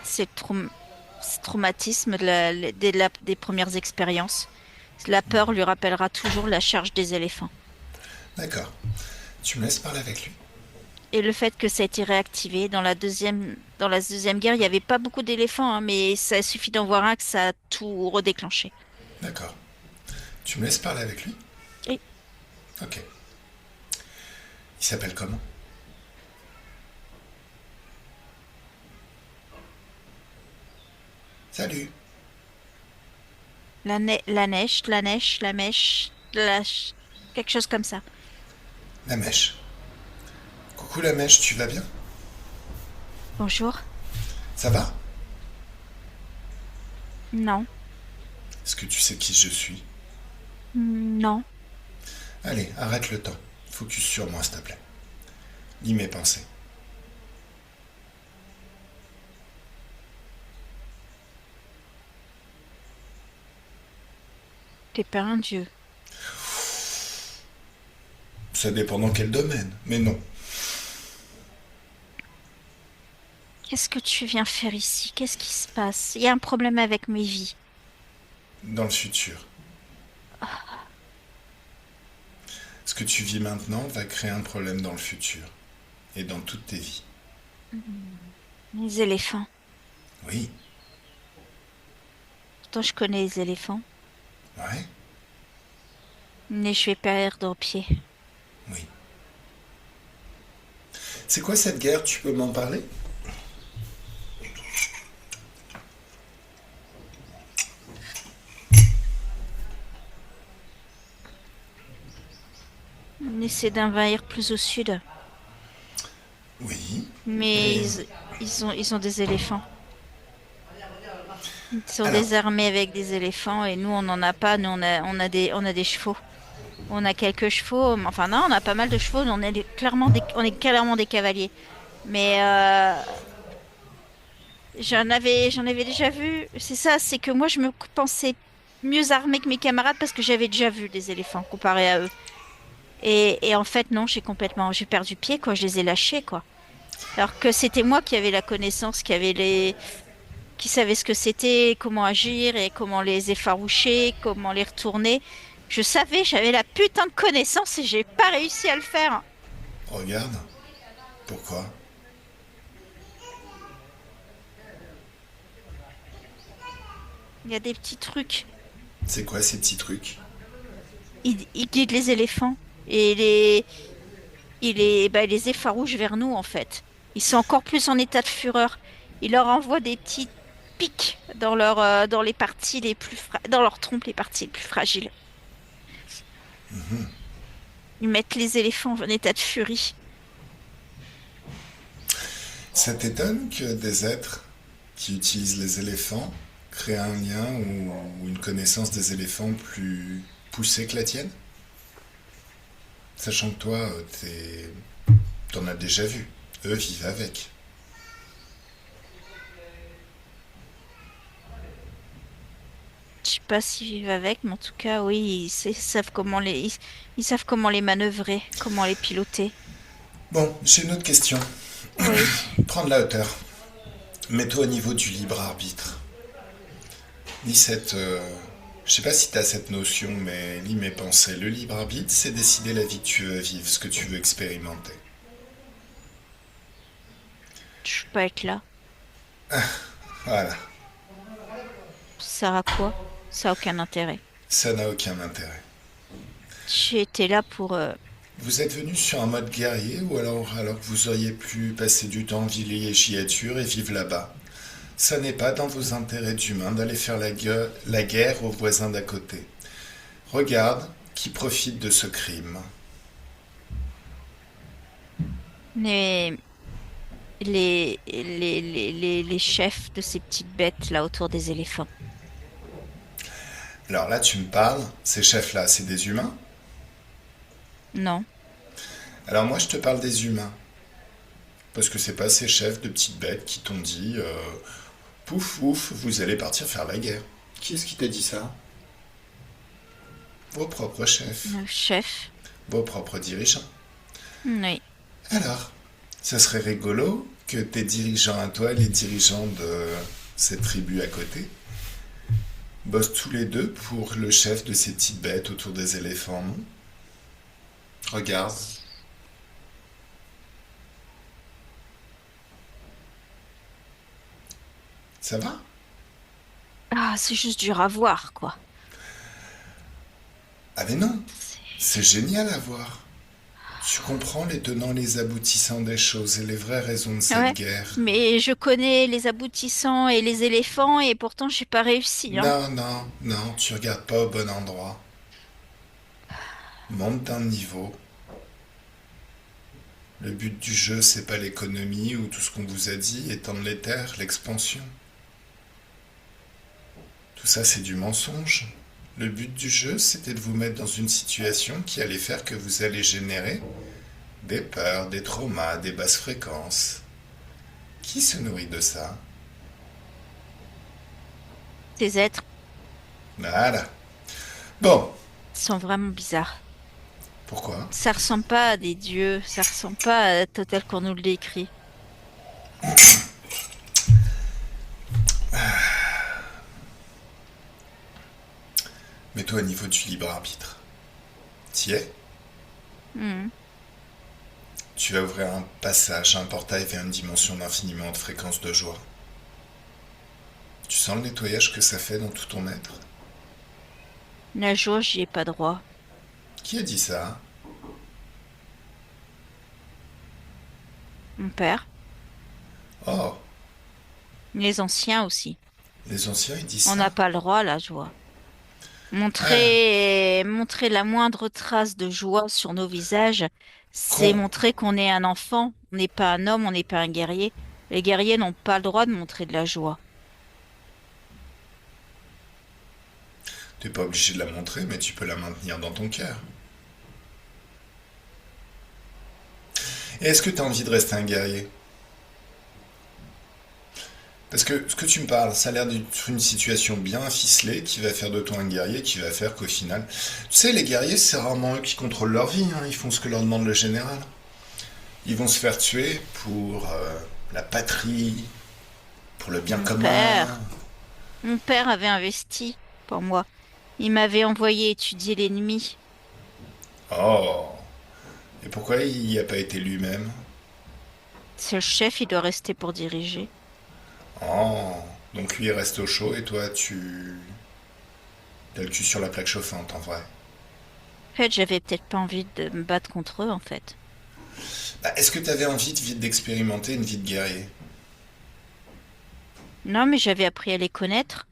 C'est le c'est le traumatisme des premières expériences. La peur lui rappellera toujours la charge des éléphants. D'accord. Tu me laisses parler avec lui? Et le fait que ça a été réactivé dans la deuxième guerre, il n'y avait pas beaucoup d'éléphants, hein, mais ça suffit d'en voir un que ça a tout redéclenché. D'accord. Tu me laisses parler avec lui? Et Ok. Il s'appelle comment? Salut. la neige, la mèche, quelque chose comme ça. La mèche. Coucou la mèche, tu vas bien? Bonjour. Ça va? Non. Est-ce que tu sais qui je suis? Non. Allez, arrête le temps. Focus sur moi, s'il te plaît. Lis mes pensées. T'es pas un dieu. Ça dépend dans quel domaine, mais non. Qu'est-ce que tu viens faire ici? Qu'est-ce qui se passe? Il y a un problème avec mes vies. Dans le futur. Ce que tu vis maintenant va créer un problème dans le futur. Et dans toutes tes vies. Les éléphants. Oui. Pourtant, je connais les éléphants. Ouais. Mais je vais perdre pied. Oui. C'est quoi cette guerre? Tu peux m'en parler? On essaie d'envahir plus au sud. Oui. Mais Et... ils ont des éléphants. Ils sont Alors, désarmés avec des éléphants et nous, on n'en a pas. Nous, on a des chevaux. On a quelques chevaux. Enfin, non, on a pas mal de chevaux. On est clairement des cavaliers. Mais j'en avais déjà vu. C'est ça, c'est que moi, je me pensais mieux armée que mes camarades parce que j'avais déjà vu des éléphants comparé à eux. Et en fait, non, j'ai perdu pied, quoi. Je les ai lâchés, quoi. Alors que c'était moi qui avais la connaissance, qui savait ce que c'était, comment agir et comment les effaroucher, comment les retourner. Je savais, j'avais la putain de connaissance et j'ai pas réussi à le faire. regarde. Pourquoi? Il y a des petits trucs. C'est quoi ces petits trucs? Il guide les éléphants et il les effarouche vers nous, en fait. Ils sont encore plus en état de fureur. Il leur envoie des petits pics dans les parties dans leur trompe, les parties les plus fragiles. Ils mettent les éléphants en état de furie. Ça t'étonne que des êtres qui utilisent les éléphants créent un lien ou une connaissance des éléphants plus poussée que la tienne? Sachant que toi, t'en as déjà vu. Eux vivent avec. Je sais pas s'ils vivent avec, mais en tout cas, oui, ils savent comment les manœuvrer, comment les piloter. Bon, j'ai une autre question. Oui. Prends de la hauteur. Mets-toi au niveau du libre arbitre. Ni cette... je sais pas si tu as cette notion, mais lis mes pensées. Le libre arbitre, c'est décider la vie que tu veux vivre, ce que tu veux expérimenter. Je peux pas être là. Voilà, Ça sert à quoi? Ça a aucun intérêt. ça n'a aucun intérêt. J'ai été là pour... Vous êtes venu sur un mode guerrier ou alors que vous auriez pu passer du temps en villégiature et vivre là-bas. Ça n'est pas dans vos intérêts d'humains d'aller faire la guerre aux voisins d'à côté. Regarde qui profite de ce crime. les... les chefs de ces petites bêtes là autour des éléphants. Alors là, tu me parles, ces chefs-là, c'est des humains? Non. Alors moi, je te parle des humains. Parce que c'est pas ces chefs de petites bêtes qui t'ont dit pouf, ouf, vous allez partir faire la guerre. Qui est-ce qui t'a dit ça? Vos propres chefs, Le chef. vos propres dirigeants. Oui. Alors, ça serait rigolo que tes dirigeants à toi, les dirigeants de cette tribu à côté, bossent tous les deux pour le chef de ces petites bêtes autour des éléphants, non? Regarde. Ça va? Ah, c'est juste dur à voir, quoi. Ah mais non, C'est- c'est génial à voir. Tu comprends les tenants, les aboutissants des choses et les vraies raisons de cette Ouais. guerre. Mais je connais les aboutissants et les éléphants et pourtant j'ai pas réussi, hein. Non, non, non, tu regardes pas au bon endroit. Monte d'un niveau. Le but du jeu, c'est pas l'économie ou tout ce qu'on vous a dit, étendre les terres, l'expansion. Tout ça, c'est du mensonge. Le but du jeu, c'était de vous mettre dans une situation qui allait faire que vous allez générer des peurs, des traumas, des basses fréquences. Qui se nourrit de ça? Ces êtres Voilà. Bon, sont vraiment bizarres. pourquoi? Ça ressemble pas à des dieux, ça ressemble pas à tel qu'on nous le décrit. Mets-toi au niveau du libre arbitre. T'y es? Hmm. Tu vas ouvrir un passage, un portail vers une dimension d'infiniment de fréquences de joie. Tu sens le nettoyage que ça fait dans tout ton être? La joie, j'y ai pas droit. Qui a dit ça? Mon père, Oh, les anciens aussi. les anciens ils disent On ça. n'a pas le droit à la joie. Ah, Montrer la moindre trace de joie sur nos visages, c'est con. montrer qu'on est un enfant. On n'est pas un homme, on n'est pas un guerrier. Les guerriers n'ont pas le droit de montrer de la joie. T'es pas obligé de la montrer, mais tu peux la maintenir dans ton cœur. Et est-ce que t'as envie de rester un guerrier? Parce que ce que tu me parles, ça a l'air d'être une situation bien ficelée qui va faire de toi un guerrier, qui va faire qu'au final... Tu sais, les guerriers, c'est rarement eux qui contrôlent leur vie, hein, ils font ce que leur demande le général. Ils vont se faire tuer pour la patrie, pour le bien Mon commun. père, mon père avait investi pour moi. Il m'avait envoyé étudier l'ennemi. Oh, et pourquoi il n'y a pas été lui-même? C'est le chef, il doit rester pour diriger. Oh, donc lui il reste au chaud et toi t'as le cul sur la plaque chauffante en vrai. En fait, j'avais peut-être pas envie de me battre contre eux, en fait. Bah, est-ce que t'avais envie d'expérimenter une vie de guerrier? Non, mais j'avais appris à les connaître.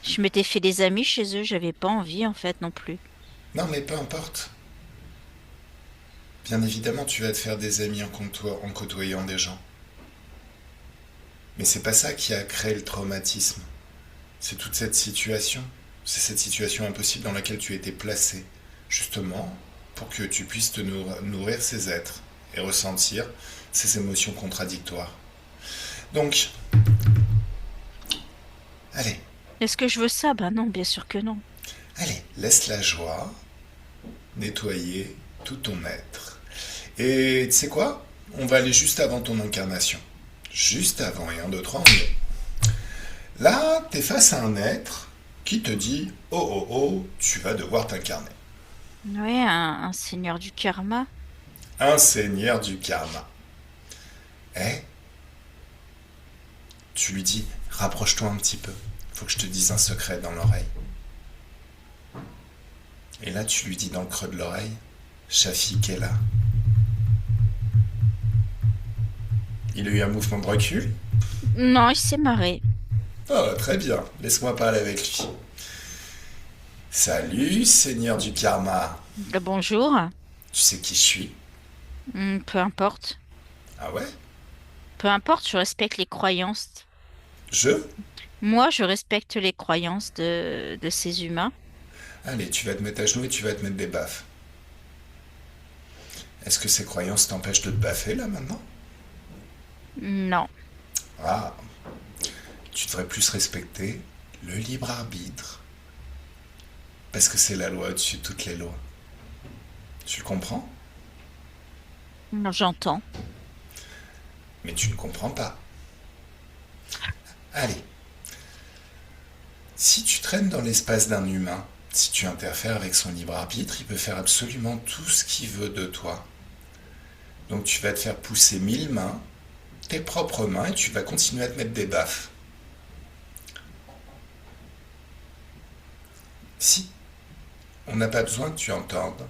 Je m'étais fait des amis chez eux, j'avais pas envie, en fait, non plus. Non mais peu importe. Bien évidemment tu vas te faire des amis en côtoyant des gens. Mais c'est pas ça qui a créé le traumatisme. C'est toute cette situation. C'est cette situation impossible dans laquelle tu as été placé. Justement, pour que tu puisses te nourrir ces êtres et ressentir ces émotions contradictoires. Donc, allez, Est-ce que je veux ça? Ben non, bien sûr que non. allez, laisse la joie nettoyer tout ton être. Et tu sais quoi? On va aller juste avant ton incarnation. Juste avant, et 1, 2, 3, on y est. Là, t'es face à un être qui te dit oh oh oh, tu vas devoir t'incarner. Ouais, un seigneur du karma. Un seigneur du karma. Eh, tu lui dis rapproche-toi un petit peu. Faut que je te dise un secret dans l'oreille. Et là, tu lui dis dans le creux de l'oreille Shafik est là. Il a eu un mouvement de recul. Non, il s'est marré. Oh, très bien. Laisse-moi parler avec lui. Salut, seigneur du karma. Le bonjour. Tu sais qui je suis? Peu importe. Ah ouais? Peu importe, je respecte les croyances. Je? Moi, je respecte les croyances de ces humains. Allez, tu vas te mettre à genoux et tu vas te mettre des baffes. Est-ce que ces croyances t'empêchent de te baffer là maintenant? Non. Ah, tu devrais plus respecter le libre arbitre. Parce que c'est la loi au-dessus de toutes les lois. Tu le comprends? Non, j'entends. Mais tu ne comprends pas. Allez, si tu traînes dans l'espace d'un humain, si tu interfères avec son libre arbitre, il peut faire absolument tout ce qu'il veut de toi. Donc tu vas te faire pousser 1000 mains, tes propres mains, et tu vas continuer à te mettre des baffes. Si, on n'a pas besoin que tu entendes.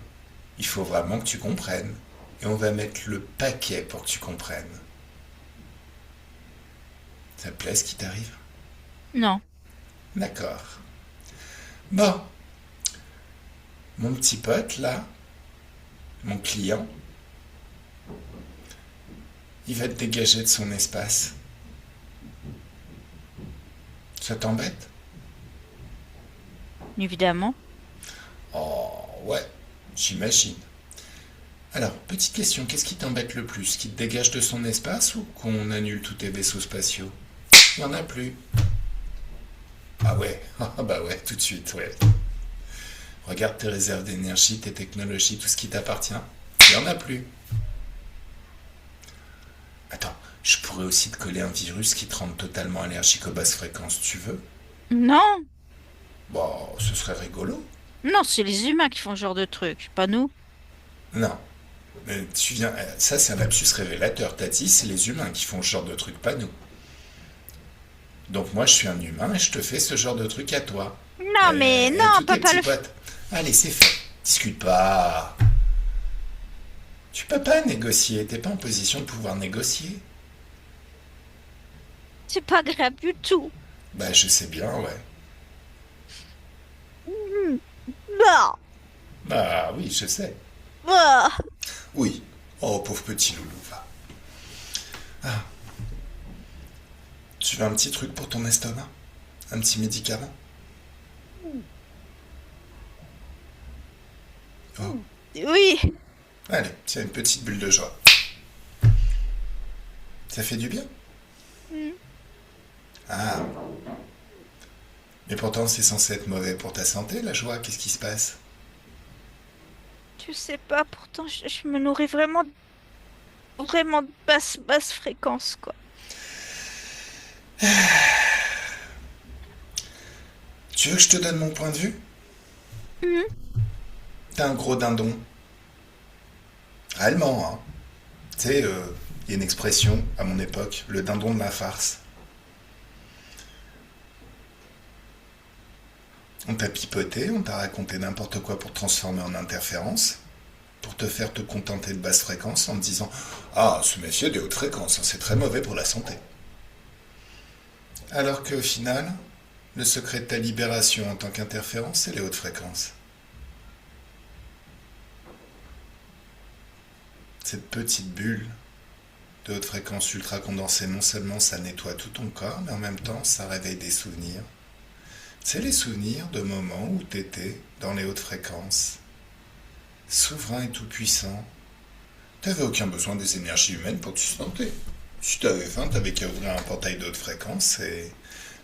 Il faut vraiment que tu comprennes. Et on va mettre le paquet pour que tu comprennes. Ça te plaît ce qui t'arrive? Non. D'accord. Bon, mon petit pote là, mon client, il va te dégager de son espace. Ça t'embête? Évidemment. Oh, ouais, j'imagine. Alors, petite question, qu'est-ce qui t'embête le plus? Qu'il te dégage de son espace ou qu'on annule tous tes vaisseaux spatiaux? Il n'y en a plus. Ah ouais, ah bah ouais, tout de suite, ouais. Regarde tes réserves d'énergie, tes technologies, tout ce qui t'appartient. Il n'y en a plus. Attends, je pourrais aussi te coller un virus qui te rende totalement allergique aux basses fréquences, tu veux? Non. Bon, ce serait rigolo. Non, c'est les humains qui font ce genre de truc, pas nous. Non. Tu viens, ça c'est un lapsus révélateur. T'as dit, c'est les humains qui font ce genre de truc, pas nous. Donc moi je suis un humain et je te fais ce genre de truc à toi. Non, mais Et non, tous tes papa petits le... potes. Allez, c'est fait. Discute pas. Tu peux pas négocier, t'es pas en position de pouvoir négocier. C'est pas grave du tout. Bah je sais bien, ouais. Bah, Bah oui, je sais. bah. Oui. Oh, pauvre petit loulou, va. Ah. Tu veux un petit truc pour ton estomac? Un petit médicament? Oh. Oui, Allez, c'est une petite bulle de joie. Ça fait du bien? Ah. Mais pourtant, c'est censé être mauvais pour ta santé, la joie. Qu'est-ce qui se passe? tu sais pas, pourtant je me nourris vraiment de basse fréquence, quoi. Tu veux que je te donne mon point de vue? Mhm. T'es un gros dindon. Réellement, hein. Tu sais, il y a une expression à mon époque, le dindon de la farce. On t'a pipoté, on t'a raconté n'importe quoi pour te transformer en interférence, pour te faire te contenter de basse fréquence en te disant ah, se méfier des hautes fréquences, hein, c'est très mauvais pour la santé. Alors qu'au final, le secret de ta libération en tant qu'interférence, c'est les hautes fréquences. Cette petite bulle de haute fréquence ultra condensée, non seulement ça nettoie tout ton corps, mais en même temps ça réveille des souvenirs. C'est les souvenirs de moments où t'étais dans les hautes fréquences, souverain et tout-puissant. T'avais aucun besoin des énergies humaines pour te sustenter. Si t'avais faim, t'avais qu'à ouvrir un portail de haute fréquence et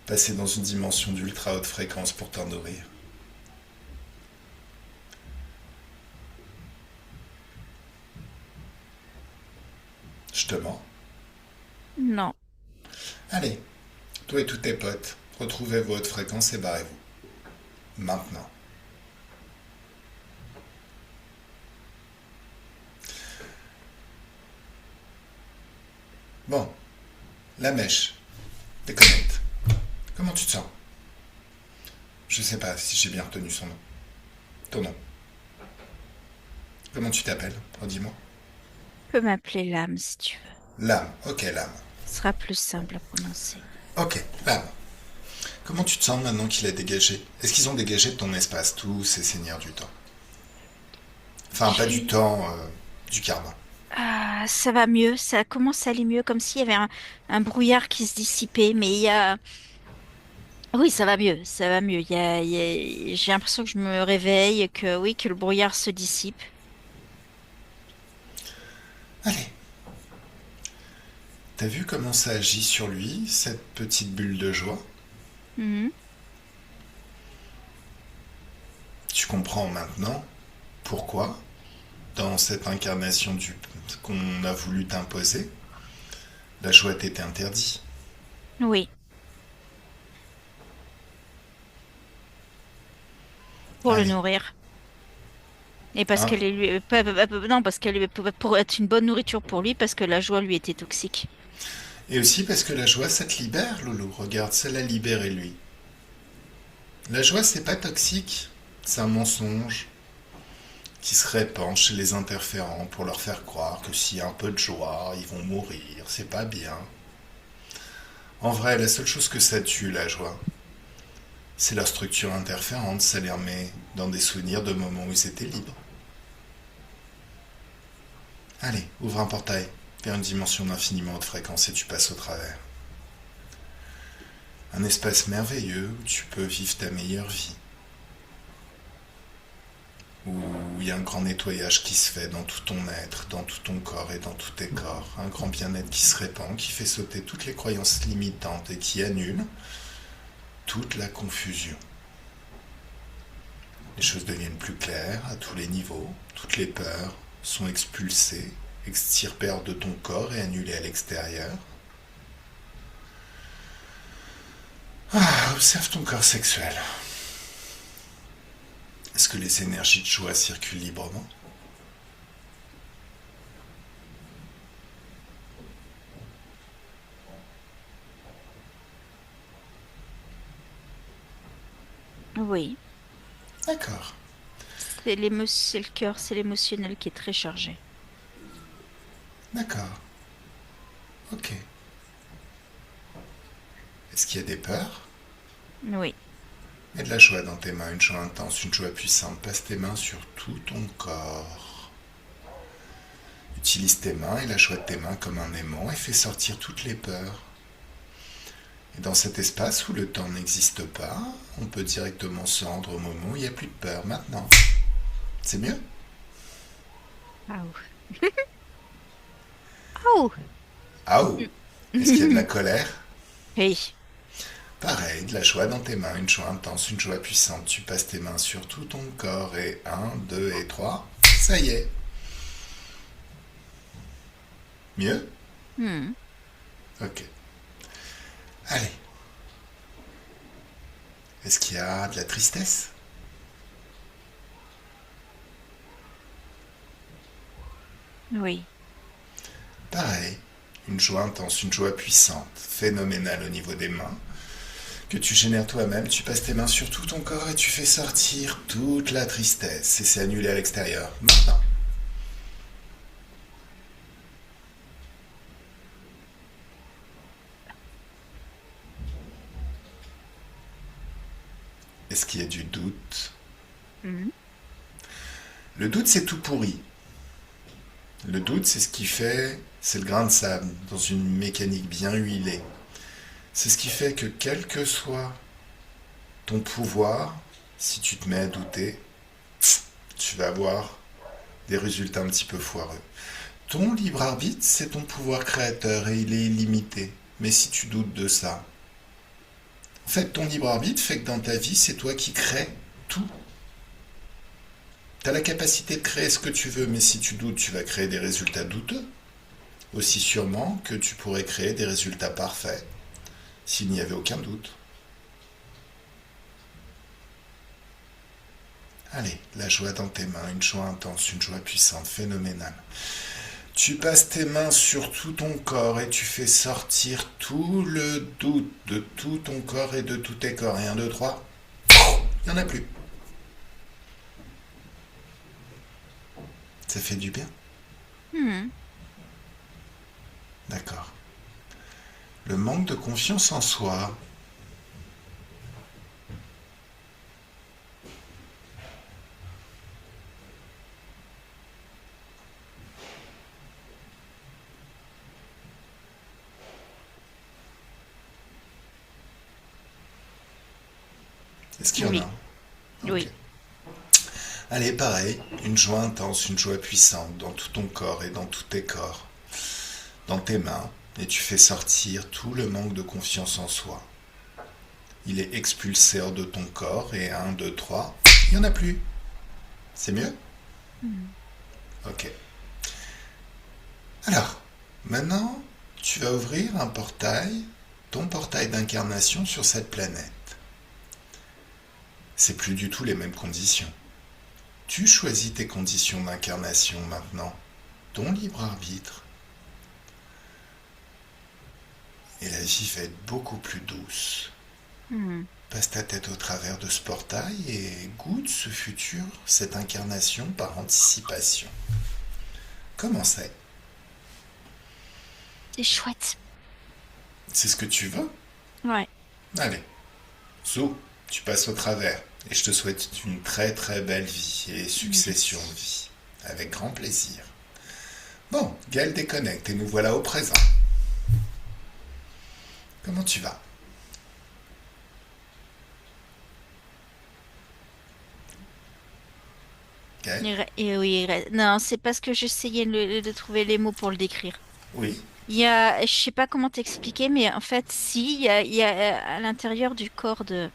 passer dans une dimension d'ultra haute fréquence pour t'en nourrir. Je te mens. Non. Allez, toi et tous tes potes, retrouvez vos hautes fréquences et barrez-vous. maintenant. Bon, la mèche, déconnecte. Comment tu te sens? Je sais pas si j'ai bien retenu son nom. Ton nom. Comment tu t'appelles? Redis-moi. Tu peux m'appeler l'âme si tu veux. L'âme. Ok, l'âme. Ce sera plus simple à prononcer. Ok, l'âme. Comment tu te sens maintenant qu'il a dégagé? Est-ce qu'ils ont dégagé de ton espace, tous ces seigneurs du temps? Enfin, pas du J'ai- temps, du karma. Ah, ça va mieux, ça commence à aller mieux, comme s'il y avait un brouillard qui se dissipait, mais il y a... Oui, ça va mieux, ça va mieux. J'ai l'impression que je me réveille, que oui, que le brouillard se dissipe. Allez, t'as vu comment ça agit sur lui, cette petite bulle de joie? Mhm. Tu comprends maintenant pourquoi, dans cette incarnation qu'on a voulu t'imposer, la joie t'était interdite. Oui, pour le Allez, nourrir. Et parce hein? qu'elle est non, parce qu'elle est pour être une bonne nourriture pour lui, parce que la joie lui était toxique. Et aussi parce que la joie, ça te libère, Loulou. Regarde, ça l'a libéré, lui. La joie, c'est pas toxique. C'est un mensonge qui se répand chez les interférents pour leur faire croire que s'il y a un peu de joie, ils vont mourir. C'est pas bien. En vrai, la seule chose que ça tue, la joie, c'est leur structure interférente. Ça les remet dans des souvenirs de moments où ils étaient libres. Allez, ouvre un portail vers une dimension d'infiniment haute fréquence et tu passes au travers. Un espace merveilleux où tu peux vivre ta meilleure vie. Où il y a un grand nettoyage qui se fait dans tout ton être, dans tout ton corps et dans tous tes corps. Un grand bien-être qui se répand, qui fait sauter toutes les croyances limitantes et qui annule toute la confusion. Les choses deviennent plus claires à tous les niveaux, toutes les peurs sont expulsées, extirpées hors de ton corps et annulées à l'extérieur. Observe ton corps sexuel. Est-ce que les énergies de joie circulent librement? Oui, D'accord, c'est le cœur, c'est l'émotionnel qui est très chargé. d'accord, ok. Est-ce qu'il y a des peurs? Oui, Mets de la joie dans tes mains, une joie intense, une joie puissante. Passe tes mains sur tout ton corps. Utilise tes mains et la joie de tes mains comme un aimant et fais sortir toutes les peurs. Et dans cet espace où le temps n'existe pas, on peut directement se rendre au moment où il n'y a plus de peur, maintenant. C'est mieux? ah, oh. Ah oh! Est-ce qu'il y a de la colère? Oui, Pareil, de la joie dans tes mains, une joie intense, une joie puissante. Tu passes tes mains sur tout ton corps et 1, 2 et 3. Ça y est. Mieux? hmm, Ok. Allez. Est-ce qu'il y a de la tristesse? oui, Pareil. Une joie intense, une joie puissante, phénoménale au niveau des mains, que tu génères toi-même. Tu passes tes mains sur tout ton corps et tu fais sortir toute la tristesse. Et c'est annulé à l'extérieur. Maintenant. Est-ce qu'il y a du doute? mhm, Le doute, c'est tout pourri. Le doute, c'est ce qui fait, c'est le grain de sable dans une mécanique bien huilée. C'est ce qui fait que quel que soit ton pouvoir, si tu te mets à douter, tu vas avoir des résultats un petit peu foireux. Ton libre arbitre, c'est ton pouvoir créateur et il est illimité. Mais si tu doutes de ça, en fait, ton libre arbitre fait que dans ta vie, c'est toi qui crées tout. Tu as la capacité de créer ce que tu veux, mais si tu doutes, tu vas créer des résultats douteux. Aussi sûrement que tu pourrais créer des résultats parfaits s'il n'y avait aucun doute. Allez, la joie dans tes mains, une joie intense, une joie puissante, phénoménale. Tu passes tes mains sur tout ton corps et tu fais sortir tout le doute de tout ton corps et de tous tes corps. Et 1, 2, 3, il n'y en a plus. Ça fait du bien? Hmm. D'accord. Le manque de confiance en soi. Est-ce qu'il y en Oui. a? Ok. Oui. Allez, pareil, une joie intense, une joie puissante dans tout ton corps et dans tous tes corps, dans tes mains, et tu fais sortir tout le manque de confiance en soi. Il est expulsé hors de ton corps et 1, 2, 3, il n'y en a plus. C'est mieux? Ok. Alors, maintenant, tu vas ouvrir un portail, ton portail d'incarnation sur cette planète. C'est plus du tout les mêmes conditions. Tu choisis tes conditions d'incarnation maintenant, ton libre arbitre. Et la vie va être beaucoup plus douce. Hmm. Passe ta tête au travers de ce portail et goûte ce futur, cette incarnation par anticipation. Comment c'est? C'est chouette. C'est ce que tu veux? Ouais. Allez, Zou, tu passes au travers. Et je te souhaite une très très belle vie et succession de vie. Avec grand plaisir. Bon, Gaël déconnecte et nous voilà au présent. Comment tu vas? Gaël? Et oui, non, c'est parce que j'essayais de trouver les mots pour le décrire. Oui, Je sais pas comment t'expliquer, mais en fait, si, il y a à l'intérieur du corps de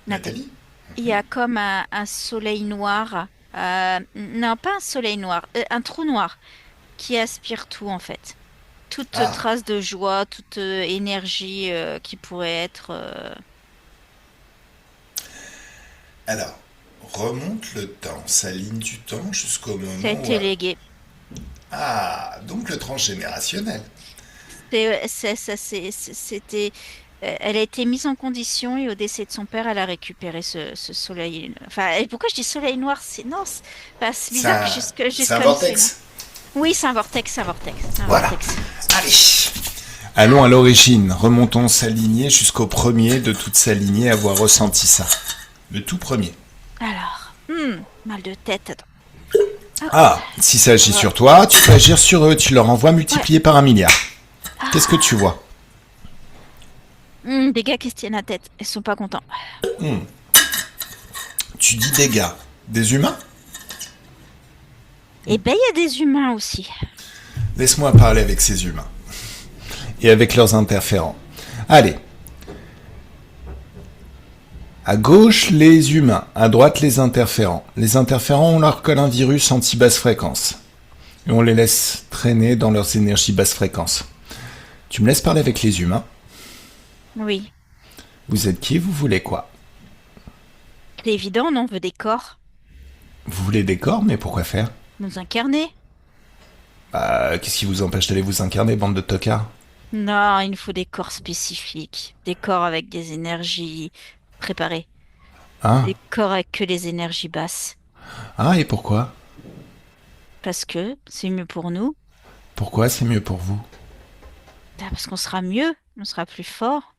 Nathalie, Nathalie? il y a comme un soleil noir. Non, pas un soleil noir, un trou noir qui aspire tout en fait. Toute Ah, trace de joie, toute énergie qui pourrait être. alors, remonte le temps, sa ligne du temps jusqu'au Ça a moment où... été légué. Ah, donc le transgénérationnel. C'était. Elle a été mise en condition et au décès de son père, elle a récupéré ce soleil. Enfin, et pourquoi je dis soleil noir? Non, enfin, c'est C'est bizarre que un, c'est un jusque-là je sais. vortex. Oui, c'est un vortex, c'est un vortex, c'est un Voilà. vortex. Allez. Allons à l'origine, remontons sa lignée jusqu'au premier de toute sa lignée à avoir ressenti ça. Le tout premier. Alors, mal de tête. Attends. Ah, si ça agit sur toi, tu peux agir sur eux, tu leur envoies multiplié par 1 milliard. Qu'est-ce que tu vois? Des gars qui se tiennent la tête, ils sont pas contents. Tu dis dégâts. Des humains? Et ben, il y a des humains aussi. Laisse-moi parler avec ces humains. Et avec leurs interférents. Allez. À gauche, les humains. À droite, les interférents. Les interférents, on leur colle un virus anti-basse fréquence. Et on les laisse traîner dans leurs énergies basse fréquence. Tu me laisses parler avec les humains? Oui, Vous êtes qui? Vous voulez quoi? c'est évident, on veut des corps, Vous voulez des corps, mais pourquoi faire? nous incarner. Bah, qu'est-ce qui vous empêche d'aller vous incarner, bande de tocards? Non, il nous faut des corps spécifiques, des corps avec des énergies préparées, Hein? des corps avec que les énergies basses. Ah, et pourquoi? Parce que c'est mieux pour nous, Pourquoi c'est mieux pour vous? parce qu'on sera mieux, on sera plus fort,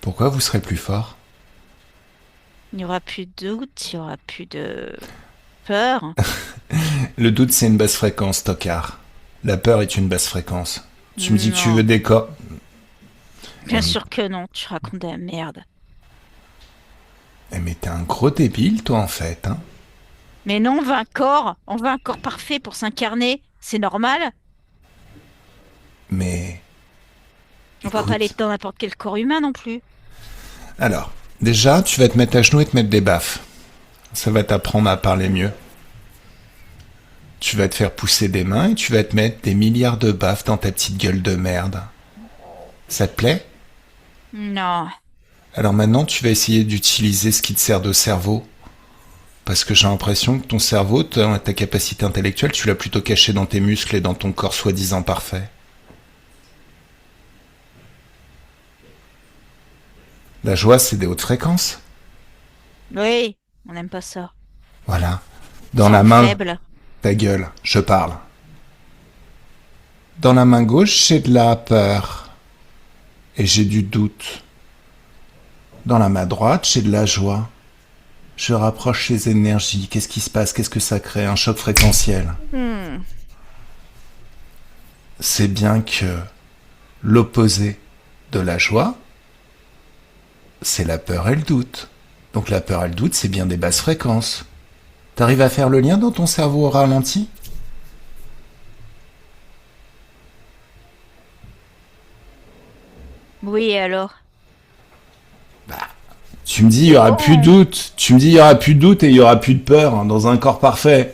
Pourquoi vous serez plus fort? il n'y aura plus de doute, il n'y aura plus de peur. Le doute, c'est une basse fréquence, tocard. La peur est une basse fréquence. Tu me dis que tu Non, veux des corps... bien sûr que non, tu racontes de la merde. Eh, mais t'es un gros débile, toi, en fait, hein? Mais non, on veut un corps parfait pour s'incarner, c'est normal. Mais... On va pas aller Écoute... dans n'importe quel corps humain non plus. Alors, déjà, tu vas te mettre à genoux et te mettre des baffes. Ça va t'apprendre à parler mieux. Tu vas te faire pousser des mains et tu vas te mettre des milliards de baffes dans ta petite gueule de merde. Ça te plaît? Non. Alors maintenant, tu vas essayer d'utiliser ce qui te sert de cerveau Parce que j'ai l'impression que ton cerveau, ta capacité intellectuelle, tu l'as plutôt cachée dans tes muscles et dans ton corps soi-disant parfait. La joie, c'est des hautes fréquences. Oui, on n'aime pas ça. Voilà. Dans Ça la rend main, faible. ta gueule, je parle. Dans la main gauche, j'ai de la peur. Et j'ai du doute. Dans la main droite, j'ai de la joie. Je rapproche les énergies. Qu'est-ce qui se passe? Qu'est-ce que ça crée? Un choc fréquentiel. Hmm. C'est bien que l'opposé de la joie, c'est la peur et le doute. Donc la peur et le doute, c'est bien des basses fréquences. T'arrives à faire le lien dans ton cerveau au ralenti? Oui, alors. Tu me dis, il y aura plus de doute. Tu me dis, il y aura plus de doute et il y aura plus de peur hein, dans un corps parfait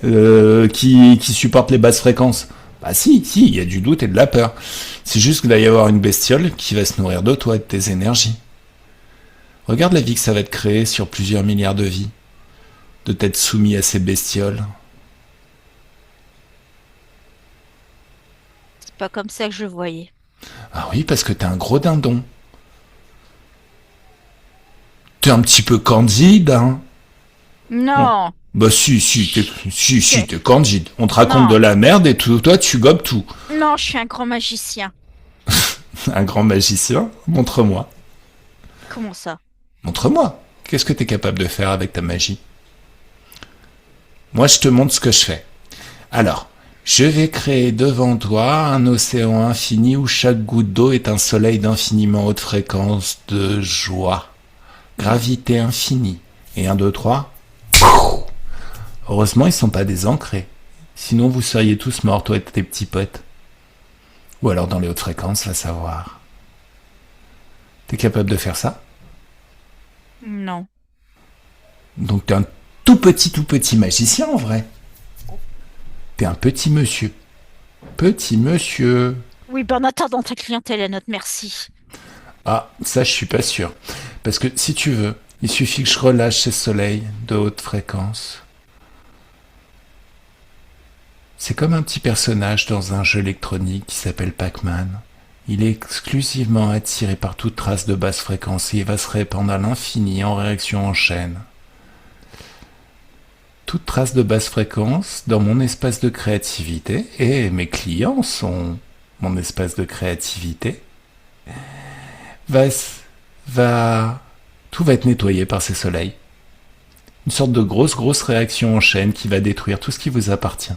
qui supporte les basses fréquences. Bah si, il y a du doute et de la peur. C'est juste qu'il va y avoir une bestiole qui va se nourrir de toi et de tes énergies. Regarde la vie que ça va te créer sur plusieurs milliards de vies. De t'être soumis à ces bestioles. C'est pas comme ça que je le voyais. Ah oui, parce que t'es un gros dindon. T'es un petit peu candide, hein. Bon. Non. Bah si, Ok. t'es candide. On te raconte de Non. la merde et toi, tu gobes tout. Non, je suis un grand magicien. Un grand magicien, montre-moi. Comment ça? Montre-moi. Qu'est-ce que t'es capable de faire avec ta magie? Moi, je te montre ce que je fais. Alors, je vais créer devant toi un océan infini où chaque goutte d'eau est un soleil d'infiniment haute fréquence de joie. Gravité infinie. Et 1, 2, 3. Heureusement, ils sont pas désancrés. Sinon, vous seriez tous morts, toi et tes petits potes. Ou alors dans les hautes fréquences, à savoir. T'es capable de faire ça? Non. Donc t'es un tout petit magicien en vrai. T'es un petit monsieur. Petit monsieur. Oui, ben en attendant ta clientèle à notre merci. Ah, ça je suis pas sûr. Parce que si tu veux, il suffit que je relâche ces soleils de haute fréquence. C'est comme un petit personnage dans un jeu électronique qui s'appelle Pac-Man. Il est exclusivement attiré par toute trace de basse fréquence et il va se répandre à l'infini en réaction en chaîne. Toute trace de basse fréquence dans mon espace de créativité, et mes clients sont mon espace de créativité, va, va, tout va être nettoyé par ces soleils. Une sorte de grosse réaction en chaîne qui va détruire tout ce qui vous appartient.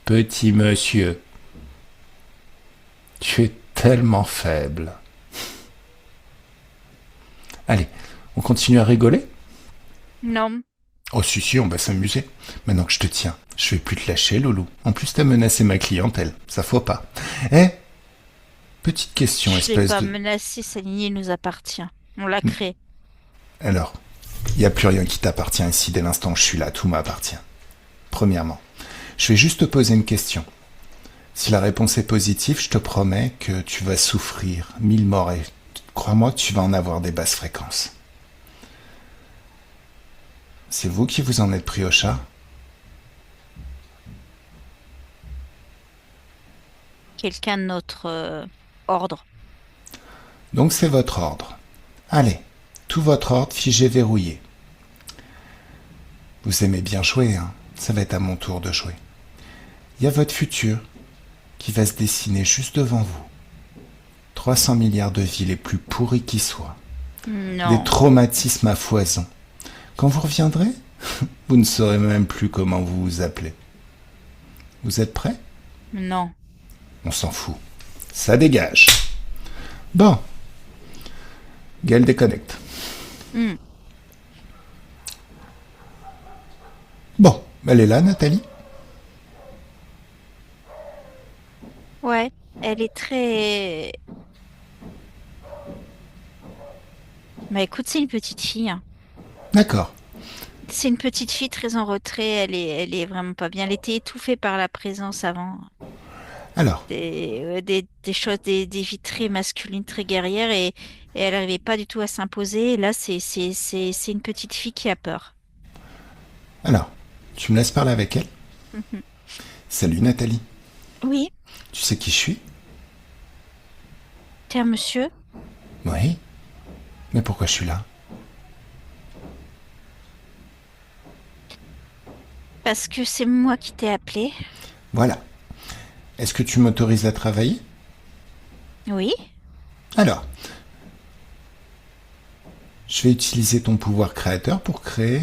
Petit monsieur, tu es tellement faible. Allez, on continue à rigoler? Non. Oh si, on va s'amuser. Maintenant que je te tiens, je vais plus te lâcher, Loulou. En plus, t'as menacé ma clientèle. Ça faut pas. Eh, petite question, Je l'ai espèce pas de... menacé, sa lignée nous appartient. On l'a créée. Alors, il n'y a plus rien qui t'appartient ici dès l'instant où je suis là. Tout m'appartient. Premièrement, je vais juste te poser une question. Si la réponse est positive, je te promets que tu vas souffrir 1000 morts et crois-moi que tu vas en avoir des basses fréquences. C'est vous qui vous en êtes pris au chat? Quelqu'un de notre ordre. Donc c'est votre ordre. Allez, tout votre ordre figé verrouillé. Vous aimez bien jouer, hein? Ça va être à mon tour de jouer. Il y a votre futur qui va se dessiner juste devant vous. 300 milliards de vies les plus pourries qui soient. Non. Des traumatismes à foison. Quand vous reviendrez, vous ne saurez même plus comment vous vous appelez. Vous êtes prêts? Non. On s'en fout. Ça dégage. Bon. Gaël déconnecte. Hmm. Bon, elle est là, Nathalie? Ouais. Elle est très... Bah écoute, c'est une petite fille, hein. D'accord. C'est une petite fille très en retrait. Elle est vraiment pas bien. Elle était étouffée par la présence avant. Alors, Des choses, des vies très masculines, très guerrières et elle n'arrivait pas du tout à s'imposer. Et là, c'est une petite fille qui a peur. Alors, tu me laisses parler avec elle? Mhm. Salut Nathalie. Oui, Tu sais qui je suis? t'es un monsieur. Oui. Mais pourquoi je suis là? Parce que c'est moi qui t'ai appelé. Voilà. Est-ce que tu m'autorises à travailler? Oui. Alors, je vais utiliser ton pouvoir créateur pour créer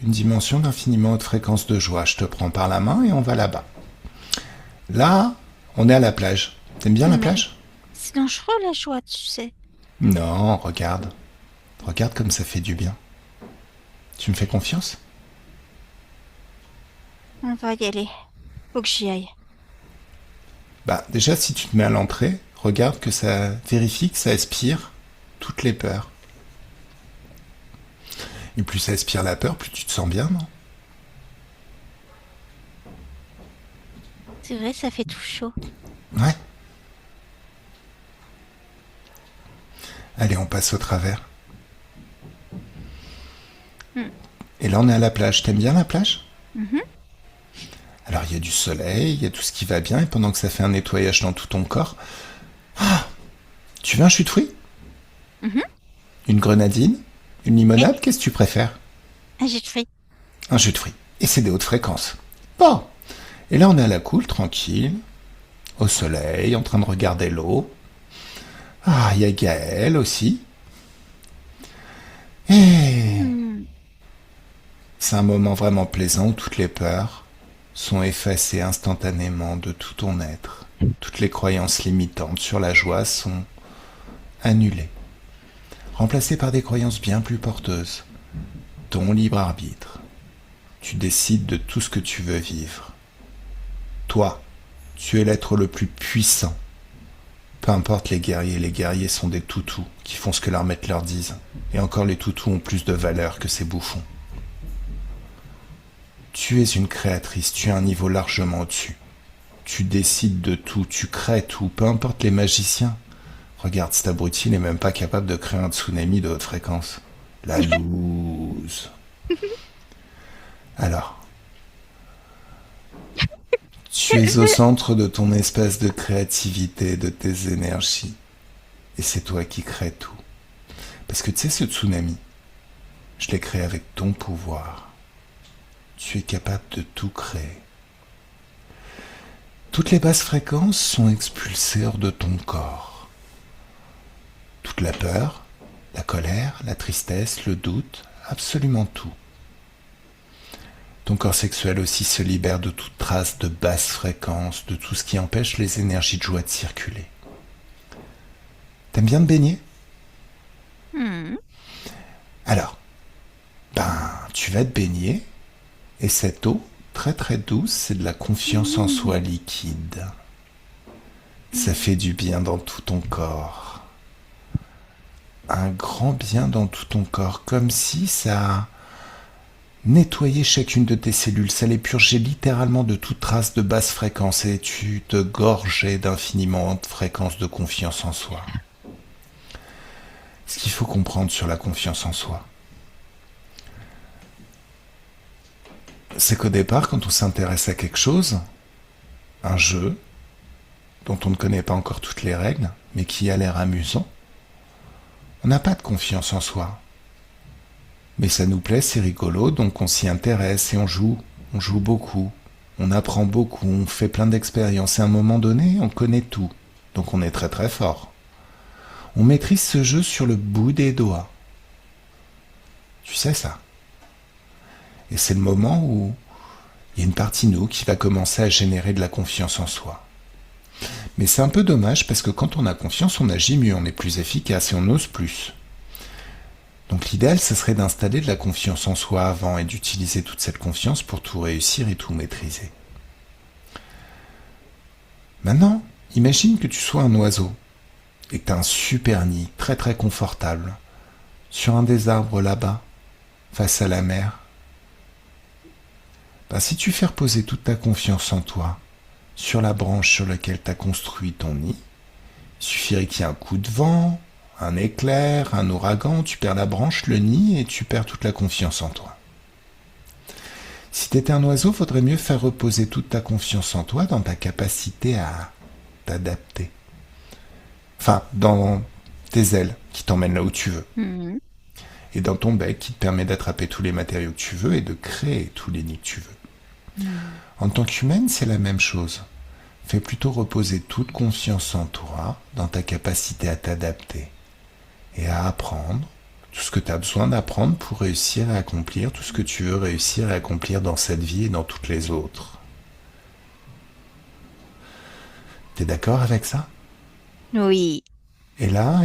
une dimension d'infiniment haute fréquence de joie. Je te prends par la main et on va là-bas. Là, on est à la plage. T'aimes bien la Mais plage? c'est dangereux la joie, tu sais. Non, regarde. Regarde comme ça fait du bien. Tu me fais confiance? On va y aller. Faut que j'y aille. Bah, déjà, si tu te mets à l'entrée, regarde que ça vérifie que ça aspire toutes les peurs. Et plus ça aspire la peur, plus tu te sens bien, non? C'est vrai, ça fait tout chaud. Ouais. Allez, on passe au travers. Hmm. Et là, on est à la plage. T'aimes bien la plage? Mhm. Alors, il y a du soleil, il y a tout ce qui va bien, et pendant que ça fait un nettoyage dans tout ton corps... Ah, tu veux un jus de fruits? Mhm. Une grenadine? Une limonade? Qu'est-ce que tu préfères? Un jus de fruits. Un jus de fruits. Et c'est des hautes fréquences. Bon. Et là, on est à la cool, tranquille, au soleil, en train de regarder l'eau. Ah, il y a Gaël aussi. Et Hmm. c'est un moment vraiment plaisant où toutes les peurs sont effacées instantanément de tout ton être. Toutes les croyances limitantes sur la joie sont annulées, remplacées par des croyances bien plus porteuses. Ton libre arbitre. Tu décides de tout ce que tu veux vivre. Toi, tu es l'être le plus puissant. Peu importe les guerriers sont des toutous qui font ce que leur maître leur dise. Et encore les toutous ont plus de valeur que ces bouffons. Tu es une créatrice, tu as un niveau largement au-dessus. Tu décides de tout, tu crées tout, peu importe les magiciens. Regarde, cet abruti n'est même pas capable de créer un tsunami de haute fréquence. La loose. Alors, tu es au centre de ton espace de créativité, de tes énergies. Et c'est toi qui crées tout. Parce que tu sais, ce tsunami, je l'ai créé avec ton pouvoir. Tu es capable de tout créer. Toutes les basses fréquences sont expulsées hors de ton corps. Toute la peur, la colère, la tristesse, le doute, absolument tout. Ton corps sexuel aussi se libère de toute trace de basse fréquence, de tout ce qui empêche les énergies de joie de circuler. T'aimes bien te baigner? Hmm. Alors, tu vas te baigner, et cette eau, très très douce, c'est de la confiance en soi liquide. Ça fait du bien dans tout ton corps. Un grand bien dans tout ton corps, comme si ça nettoyait chacune de tes cellules, ça les purgeait littéralement de toute trace de basse fréquence et tu te gorgeais d'infiniment haute fréquence de confiance en soi. Ce qu'il faut comprendre sur la confiance en soi, c'est qu'au départ, quand on s'intéresse à quelque chose, un jeu, dont on ne connaît pas encore toutes les règles, mais qui a l'air amusant, on n'a pas de confiance en soi. Mais ça nous plaît, c'est rigolo, donc on s'y intéresse et on joue beaucoup, on apprend beaucoup, on fait plein d'expériences et à un moment donné, on connaît tout, donc on est très très fort. On maîtrise ce jeu sur le bout des doigts. Tu sais ça? Et c'est le moment où il y a une partie de nous qui va commencer à générer de la confiance en soi. Mais c'est un peu dommage parce que quand on a confiance, on agit mieux, on est plus efficace et on ose plus. Donc l'idéal, ce serait d'installer de la confiance en soi avant et d'utiliser toute cette confiance pour tout réussir et tout maîtriser. Maintenant, imagine que tu sois un oiseau et que tu as un super nid très très confortable sur un des arbres là-bas, face à la mer. Si tu fais reposer toute ta confiance en toi sur la branche sur laquelle tu as construit ton nid, il suffirait qu'il y ait un coup de vent, un éclair, un ouragan, tu perds la branche, le nid et tu perds toute la confiance en toi. Si tu étais un oiseau, vaudrait mieux faire reposer toute ta confiance en toi dans ta capacité à t'adapter. Enfin, dans tes ailes qui t'emmènent là où tu veux. Mhm. Et dans ton bec qui te permet d'attraper tous les matériaux que tu veux et de créer tous les nids que tu veux. En tant qu'humaine, c'est la même chose. Fais plutôt reposer toute confiance en toi, dans ta capacité à t'adapter et à apprendre tout ce que tu as besoin d'apprendre pour réussir à accomplir tout ce que tu veux réussir à accomplir dans cette vie et dans toutes les autres. T'es d'accord avec ça? Oui. Et là,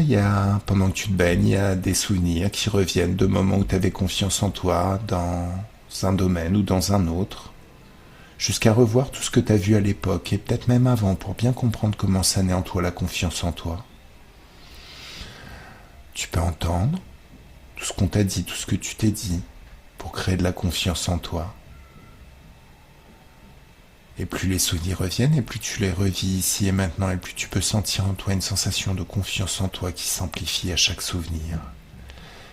pendant que tu te baignes, il y a des souvenirs qui reviennent de moments où tu avais confiance en toi dans un domaine ou dans un autre, jusqu'à revoir tout ce que tu as vu à l'époque et peut-être même avant pour bien comprendre comment ça naît en toi la confiance en toi. Tu peux entendre tout ce qu'on t'a dit, tout ce que tu t'es dit pour créer de la confiance en toi. Et plus les souvenirs reviennent, et plus tu les revis ici et maintenant, et plus tu peux sentir en toi une sensation de confiance en toi qui s'amplifie à chaque souvenir.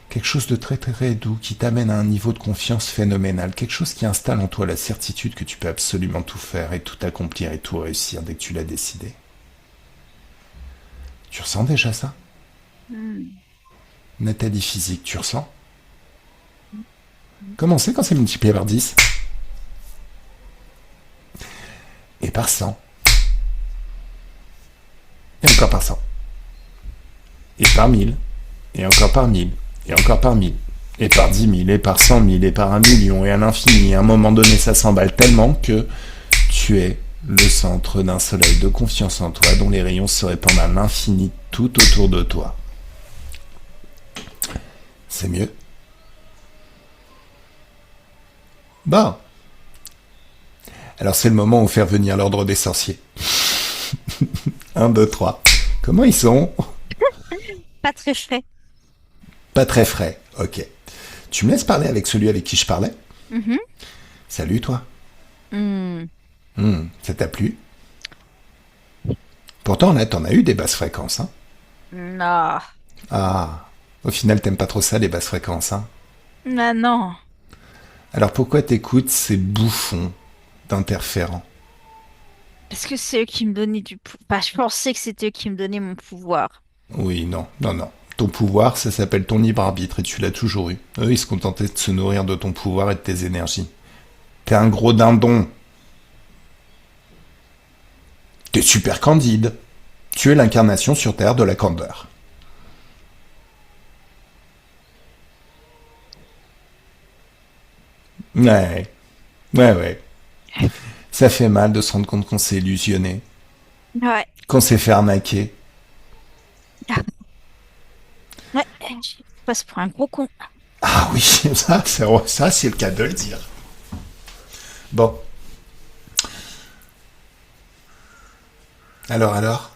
Quelque chose de très très doux qui t'amène à un niveau de confiance phénoménal, quelque chose qui installe en toi la certitude que tu peux absolument tout faire et tout accomplir et tout réussir dès que tu l'as décidé. Tu ressens déjà ça? Nathalie Physique, tu ressens? Comment c'est quand c'est multiplié par 10? Et par 100. Et encore par 100. Et par 1000. Et encore par 1000. Et encore par 1000. Et par 10 000. Et par 100 000. Et par 1 million. Et à l'infini. Et à un moment donné, ça s'emballe tellement que tu es le centre d'un soleil de confiance en toi dont les rayons se répandent à l'infini tout autour de toi. C'est mieux? Bon. Alors c'est le moment où faire venir l'ordre des sorciers. 1, 2, 3. Comment ils sont? Pas très frais. Pas très frais, ok. Tu me laisses parler avec celui avec qui je parlais? Mhm. Salut toi. Hmm. Ça t'a plu? Pourtant là t'en as eu des basses fréquences, hein? Non. Ah, au final t'aimes pas trop ça les basses fréquences, hein? Ah non. Alors pourquoi t'écoutes ces bouffons d'interférents? Parce que c'est eux qui me donnaient du pouvoir. Je pensais que c'était eux qui me donnaient mon pouvoir. Oui, non, non, non. Ton pouvoir, ça s'appelle ton libre arbitre et tu l'as toujours eu. Eux, ils se contentaient de se nourrir de ton pouvoir et de tes énergies. T'es un gros dindon. T'es super candide. Tu es l'incarnation sur Terre de la candeur. Ouais, ouais. Ça fait mal de se rendre compte qu'on s'est illusionné, Ouais. qu'on s'est fait arnaquer. Ouais. Je passe pour un gros con. Ah oui, ça c'est le cas de le dire. Bon. Alors,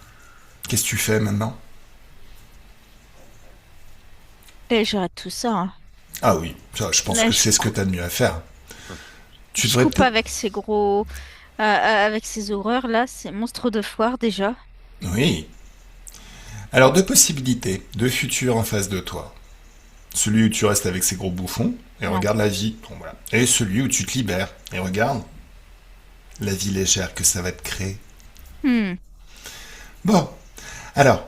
qu'est-ce que tu fais maintenant? Et j'arrête tout ça, hein. Ah oui, ça, je pense Là, que je c'est ce que t'as de mieux à faire. Tu Je devrais coupe peut-être... avec ces gros, avec ces horreurs là, ces monstres de foire déjà. Oui. Alors, deux possibilités, deux futurs en face de toi. Celui où tu restes avec ces gros bouffons et Ouais. regarde la vie. Bon, voilà. Et celui où tu te libères et regarde la vie légère que ça va te créer. Hmm. Bon. Alors,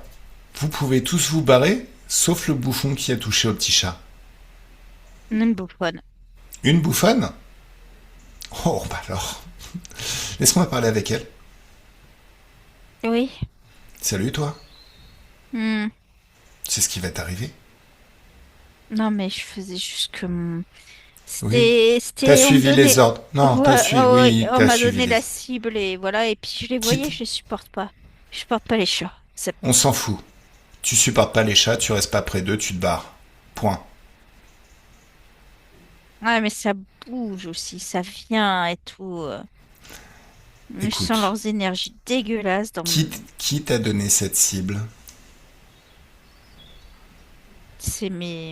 vous pouvez tous vous barrer, sauf le bouffon qui a touché au petit chat. Une bouffonne. Une bouffonne? Oh, bah alors. Laisse-moi parler avec elle. Oui. Salut, toi. Hmm. C'est ce qui va t'arriver. Non mais je faisais juste que Oui. c'était, T'as on me suivi donnait, les ordres. Non, ouais, t'as suivi. ouais, Oui, on t'as m'a suivi donné les... la cible et voilà et puis je les voyais, Quitte. je les supporte pas. Je supporte pas les chats. C'est... On s'en fout. Tu supportes pas les chats, tu restes pas près d'eux, tu te barres. Point. Ouais mais ça bouge aussi, ça vient et tout. Je sens Écoute, leurs énergies dégueulasses dans qui, mon... qui t'a donné cette cible? C'est mes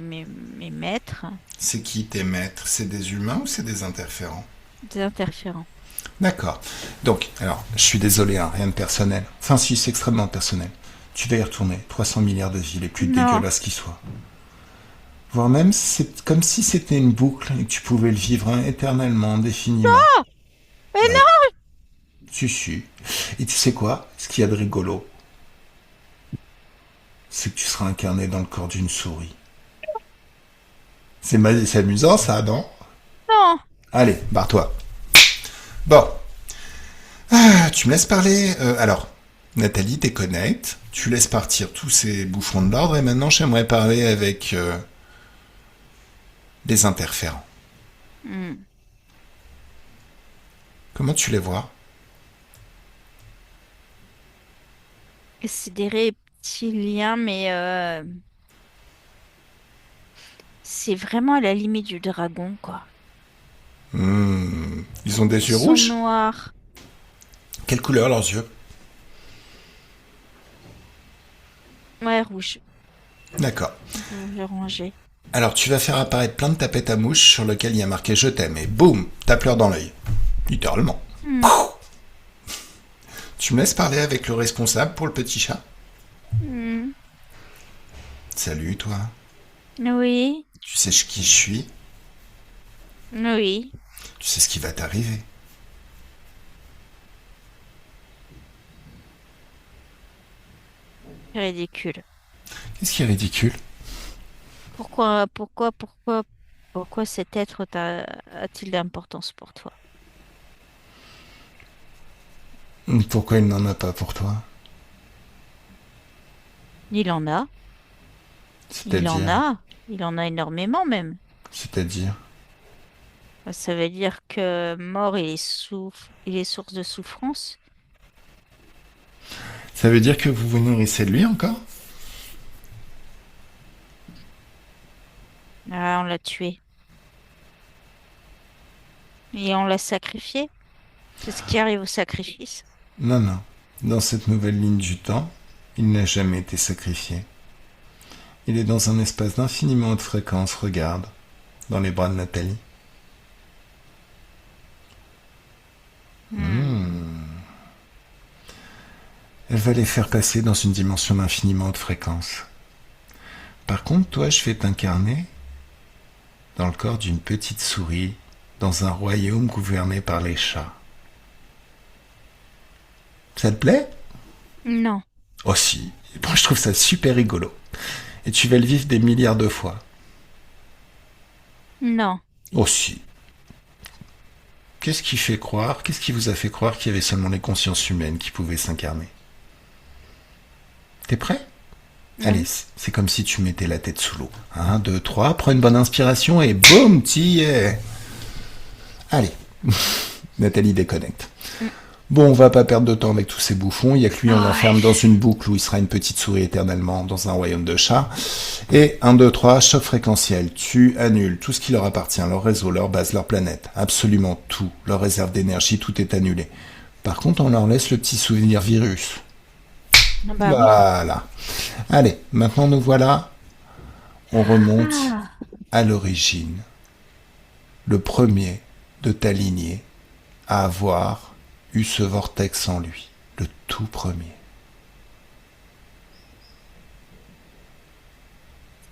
maîtres, C'est qui tes maîtres? C'est des humains ou c'est des interférents? des interférents. D'accord. Donc, alors, je suis désolé, hein, rien de personnel. Enfin, si, c'est extrêmement personnel. Tu vas y retourner. 300 milliards de vies, les plus Non. dégueulasses qui soient. Voire même, c'est comme si c'était une boucle et que tu pouvais le vivre éternellement, indéfiniment. Mais Ouais. non! Si. Et tu sais quoi? Ce qu'il y a de rigolo, c'est que tu seras incarné dans le corps d'une souris. C'est amusant ça, non? Non! Allez, barre-toi. Bon, tu me laisses parler. Alors, Nathalie déconnecte. Tu laisses partir tous ces bouffons de l'ordre et maintenant j'aimerais parler avec les interférents. Hmm. Comment tu les vois? C'est des reptiliens, mais c'est vraiment à la limite du dragon, quoi. Ils ont des Ils yeux sont rouges? noirs. Quelle couleur leurs yeux? Ouais, rouge. D'accord. Orangé. Alors tu vas faire apparaître plein de tapettes à mouches sur lesquelles il y a marqué je t'aime et boum, t'as pleure dans l'œil. Littéralement. Hmm. Tu me laisses parler avec le responsable pour le petit chat? Hmm. Salut toi. Oui, Tu sais qui je suis? oui. Tu sais ce qui va t'arriver? Ridicule. Qu'est-ce qui est ridicule? Pourquoi cet être a-t-il d'importance pour toi? Pourquoi il n'en a pas pour toi? Il en a. Il en C'est-à-dire? a. Il en a énormément même. C'est-à-dire? Ça veut dire que mort, il est source de souffrance. Ça veut dire que vous vous nourrissez de lui encore? Ah, on l'a tué. Et on l'a sacrifié. C'est ce qui arrive au sacrifice. Non. Dans cette nouvelle ligne du temps, il n'a jamais été sacrifié. Il est dans un espace d'infiniment haute fréquence, regarde, dans les bras de Nathalie. Elle va les faire passer dans une dimension d'infiniment haute fréquence. Par contre, toi, je vais t'incarner dans le corps d'une petite souris, dans un royaume gouverné par les chats. Ça te plaît? Non. Oh si, moi je trouve ça super rigolo. Et tu vas le vivre des milliards de fois. Non. Oh si. Qu'est-ce qui vous a fait croire qu'il y avait seulement les consciences humaines qui pouvaient s'incarner? T'es prêt? Allez, c'est comme si tu mettais la tête sous l'eau. 1, 2, 3, prends une bonne inspiration et boum, t'y es. Allez, Nathalie déconnecte. Bon, on va pas perdre de temps avec tous ces bouffons. Il y a que lui, on l'enferme dans une boucle où il sera une petite souris éternellement dans un royaume de chats. Et 1, 2, 3, choc fréquentiel. Tu annules tout ce qui leur appartient, leur réseau, leur base, leur planète. Absolument tout. Leur réserve d'énergie, tout est annulé. Par contre, on leur laisse le petit souvenir virus. Bah oui. Voilà. Allez, maintenant nous voilà. On remonte à l'origine. Le premier de ta lignée à avoir eu ce vortex en lui. Le tout premier.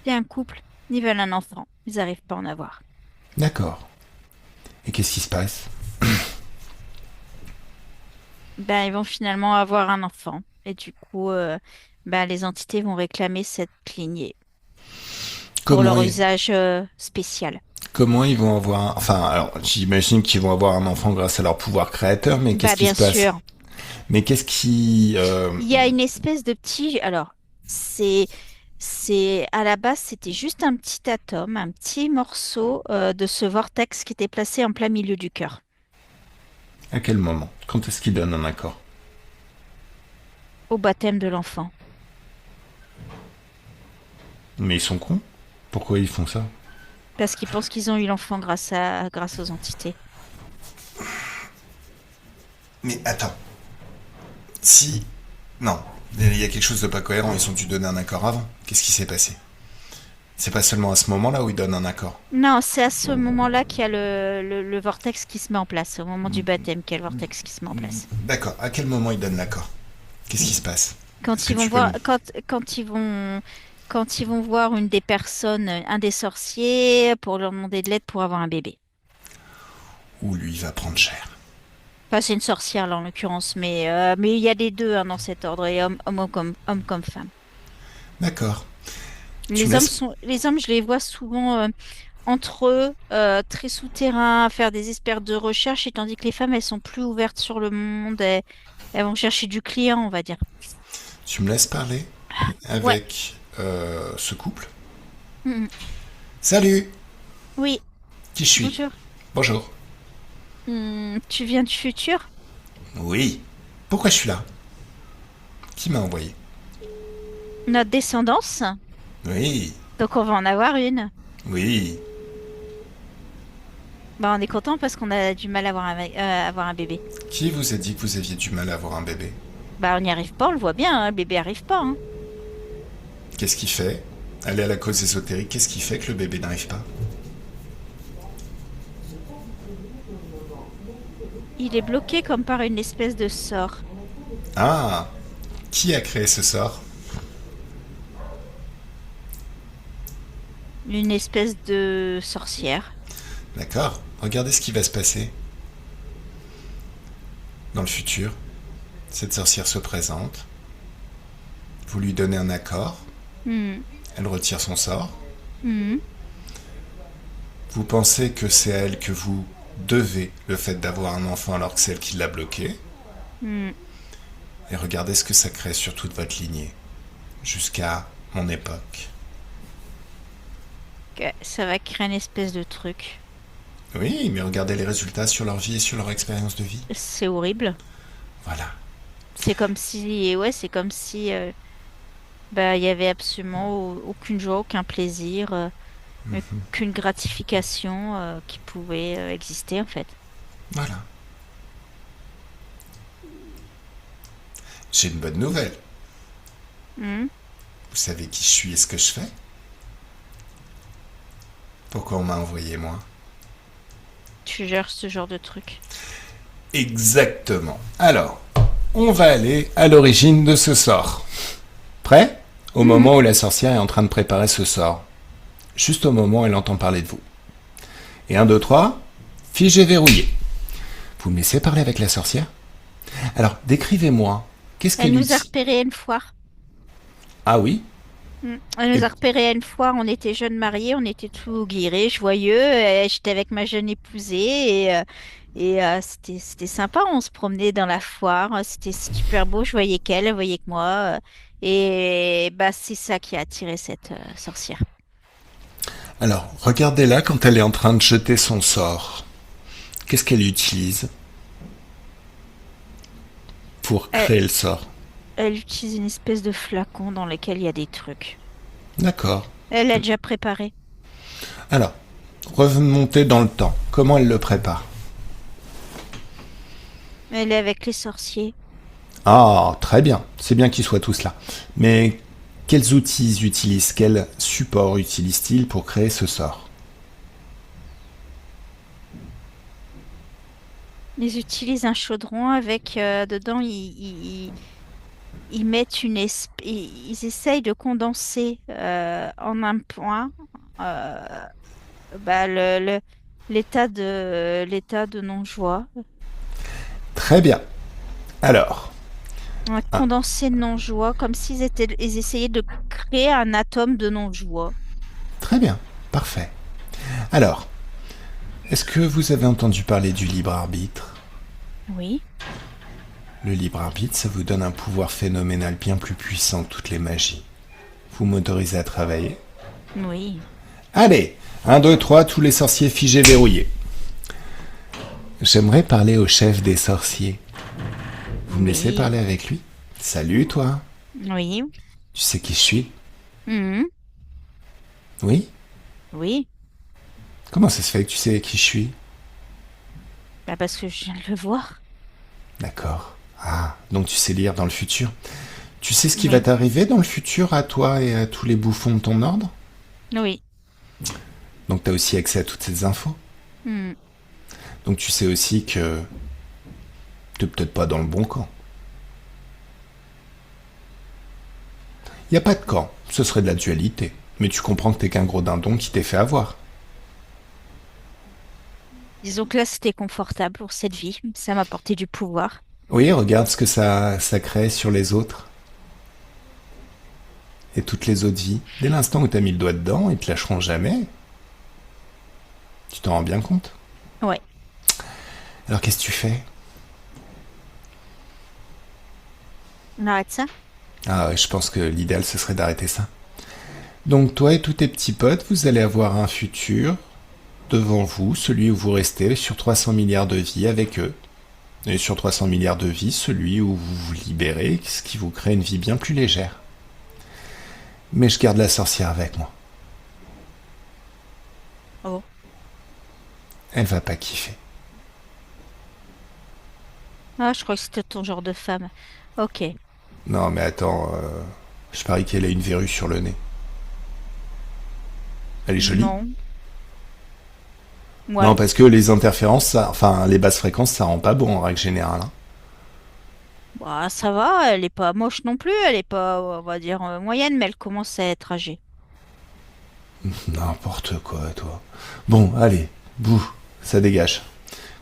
C'est un couple. Ils veulent un enfant. Ils n'arrivent pas à en avoir. D'accord. Et qu'est-ce qui se passe? Ben, ils vont finalement avoir un enfant. Et du coup, ben, les entités vont réclamer cette lignée pour leur usage spécial. Comment ils vont avoir... Enfin, alors, j'imagine qu'ils vont avoir un enfant grâce à leur pouvoir créateur, mais qu'est-ce Bah, qui bien se passe? sûr. Mais qu'est-ce qui... Il y a une espèce de petit. Alors, c'est à la base, c'était juste un petit atome, un petit morceau de ce vortex qui était placé en plein milieu du cœur. À quel moment? Quand est-ce qu'ils donnent un accord? Au baptême de l'enfant. Mais ils sont cons? Pourquoi ils font ça? Parce qu'ils pensent qu'ils ont eu l'enfant grâce aux entités. Mais attends. Si... Non. Il y a quelque chose de pas cohérent. Ils ont dû donner un accord avant. Qu'est-ce qui s'est passé? C'est pas seulement à ce moment-là où ils donnent un accord. Non, c'est à ce moment-là qu'il y a le vortex qui se met en place. Au moment du baptême, qu'il y a le vortex qui se met en place. D'accord. À quel moment ils donnent l'accord? Qu'est-ce qui se passe? Quand Est-ce ils que vont tu peux voir, me- quand ils vont, quand ils vont voir une des personnes, un des sorciers, pour leur demander de l'aide pour avoir un bébé. Ou lui va prendre cher. Enfin, c'est une sorcière là en l'occurrence, mais il y a les deux hein, dans cet ordre, et homme comme femme. D'accord. Tu me laisses... Les hommes, je les vois souvent entre eux, très souterrains, à faire des espèces de recherche, et tandis que les femmes, elles sont plus ouvertes sur le monde, elles vont chercher du client, on va dire. Tu me laisses parler Ouais. avec ce couple. Mm. Salut. Oui, Qui je suis? bonjour. Bonjour. Tu viens du futur? Oui. Pourquoi je suis là? Qui m'a envoyé? Notre descendance? Oui. Donc on va en avoir une. Oui. Bah, on est content parce qu'on a du mal à avoir un bébé. Qui vous a dit que vous aviez du mal à avoir un bébé? Bah, on n'y arrive pas, on le voit bien, hein, le bébé arrive pas, hein. Qu'est-ce qui fait? Aller à la cause ésotérique, qu'est-ce qui fait que le bébé n'arrive pas? Il est bloqué comme par une espèce de sort. Ah. Qui a créé ce sort? Une espèce de sorcière. D'accord. Regardez ce qui va se passer. Dans le futur, cette sorcière se présente. Vous lui donnez un accord. Hmm. Elle retire son sort. Hmm. Vous pensez que c'est à elle que vous devez le fait d'avoir un enfant alors que c'est elle qui l'a bloqué. Hmm. Et regardez ce que ça crée sur toute votre lignée. Jusqu'à mon époque. Ok, ça va créer une espèce de truc. Oui, mais regardez les résultats sur leur vie et sur leur expérience de vie. C'est horrible. Voilà. C'est comme si, bah, il y avait absolument aucune joie, aucun plaisir, aucune gratification, qui pouvait, exister, en fait. Voilà. J'ai une bonne nouvelle. Hmm. Vous savez qui je suis et ce que je fais? Pourquoi on m'a envoyé moi? Tu gères ce genre de truc. Exactement. Alors, on va aller à l'origine de ce sort. Prêt? Au moment où la sorcière est en train de préparer ce sort. Juste au moment où elle entend parler de vous. Et 1, 2, 3, figé verrouillé. Vous me laissez parler avec la sorcière? Alors, décrivez-moi. Qu'est-ce Elle qu'elle lui nous a dit? repérés une fois. Ah oui? Elle Et- nous a repérés une fois, on était jeunes mariés, on était tout guéris, joyeux. J'étais avec ma jeune épousée c'était sympa. On se promenait dans la foire, c'était super beau. Je voyais qu'elle, elle voyait que moi. Et bah c'est ça qui a attiré cette sorcière. Alors, regardez-la quand elle est en train de jeter son sort. Qu'est-ce qu'elle utilise pour Elle, créer le sort? elle utilise une espèce de flacon dans lequel il y a des trucs. D'accord. Elle l'a déjà préparé. Alors, remontez dans le temps. Comment elle le prépare? Elle est avec les sorciers. Ah, très bien. C'est bien qu'ils soient tous là. Mais quels outils ils utilisent? Quel support utilisent-ils pour créer ce sort? Ils utilisent un chaudron avec dedans, ils mettent ils essayent de condenser en un point euh, bah, l'état de non-joie. Très bien. Alors, Un ah, condensé de non-joie, comme ils essayaient de créer un atome de non-joie. très bien. Parfait. Alors, est-ce que vous avez entendu parler du libre arbitre? Oui, Le libre arbitre, ça vous donne un pouvoir phénoménal bien plus puissant que toutes les magies. Vous m'autorisez à travailler? oui, Allez, 1, 2, 3, tous les sorciers figés verrouillés. J'aimerais parler au chef des sorciers. Vous me laissez oui, parler avec lui? Salut toi. oui, Tu sais qui je suis? mhm, Oui? oui. Comment ça se fait que tu sais qui je suis? Bah, parce que je viens de le voir. D'accord. Ah, donc tu sais lire dans le futur. Tu sais ce qui va Oui, t'arriver dans le futur à toi et à tous les bouffons de ton ordre? oui. Donc t'as aussi accès à toutes ces infos. Mhm. Donc tu sais aussi que t'es peut-être pas dans le bon camp. Y a pas de camp, ce serait de la dualité. Mais tu comprends que t'es qu'un gros dindon qui t'est fait avoir. Disons que là, c'était confortable pour cette vie. Ça m'a apporté du pouvoir. Oui, regarde ce que ça crée sur les autres. Et toutes les autres vies. Dès l'instant où t'as mis le doigt dedans, ils te lâcheront jamais. Tu t'en rends bien compte? Ouais. Alors qu'est-ce que tu fais? On arrête ça? Ah ouais, je pense que l'idéal ce serait d'arrêter ça. Donc toi et tous tes petits potes, vous allez avoir un futur devant vous, celui où vous restez sur 300 milliards de vies avec eux. Et sur 300 milliards de vies, celui où vous vous libérez, ce qui vous crée une vie bien plus légère. Mais je garde la sorcière avec moi. Oh. Elle va pas kiffer. Ah, je crois que c'était ton genre de femme. Ok. Non mais attends, je parie qu'elle a une verrue sur le nez. Elle est jolie. Non. Non, Ouais. parce que les interférences, enfin les basses fréquences, ça rend pas bon en règle générale. Hein. Bah, ça va, elle est pas moche non plus. Elle est pas, on va dire, moyenne, mais elle commence à être âgée. N'importe quoi, toi. Bon, allez, bouh, ça dégage.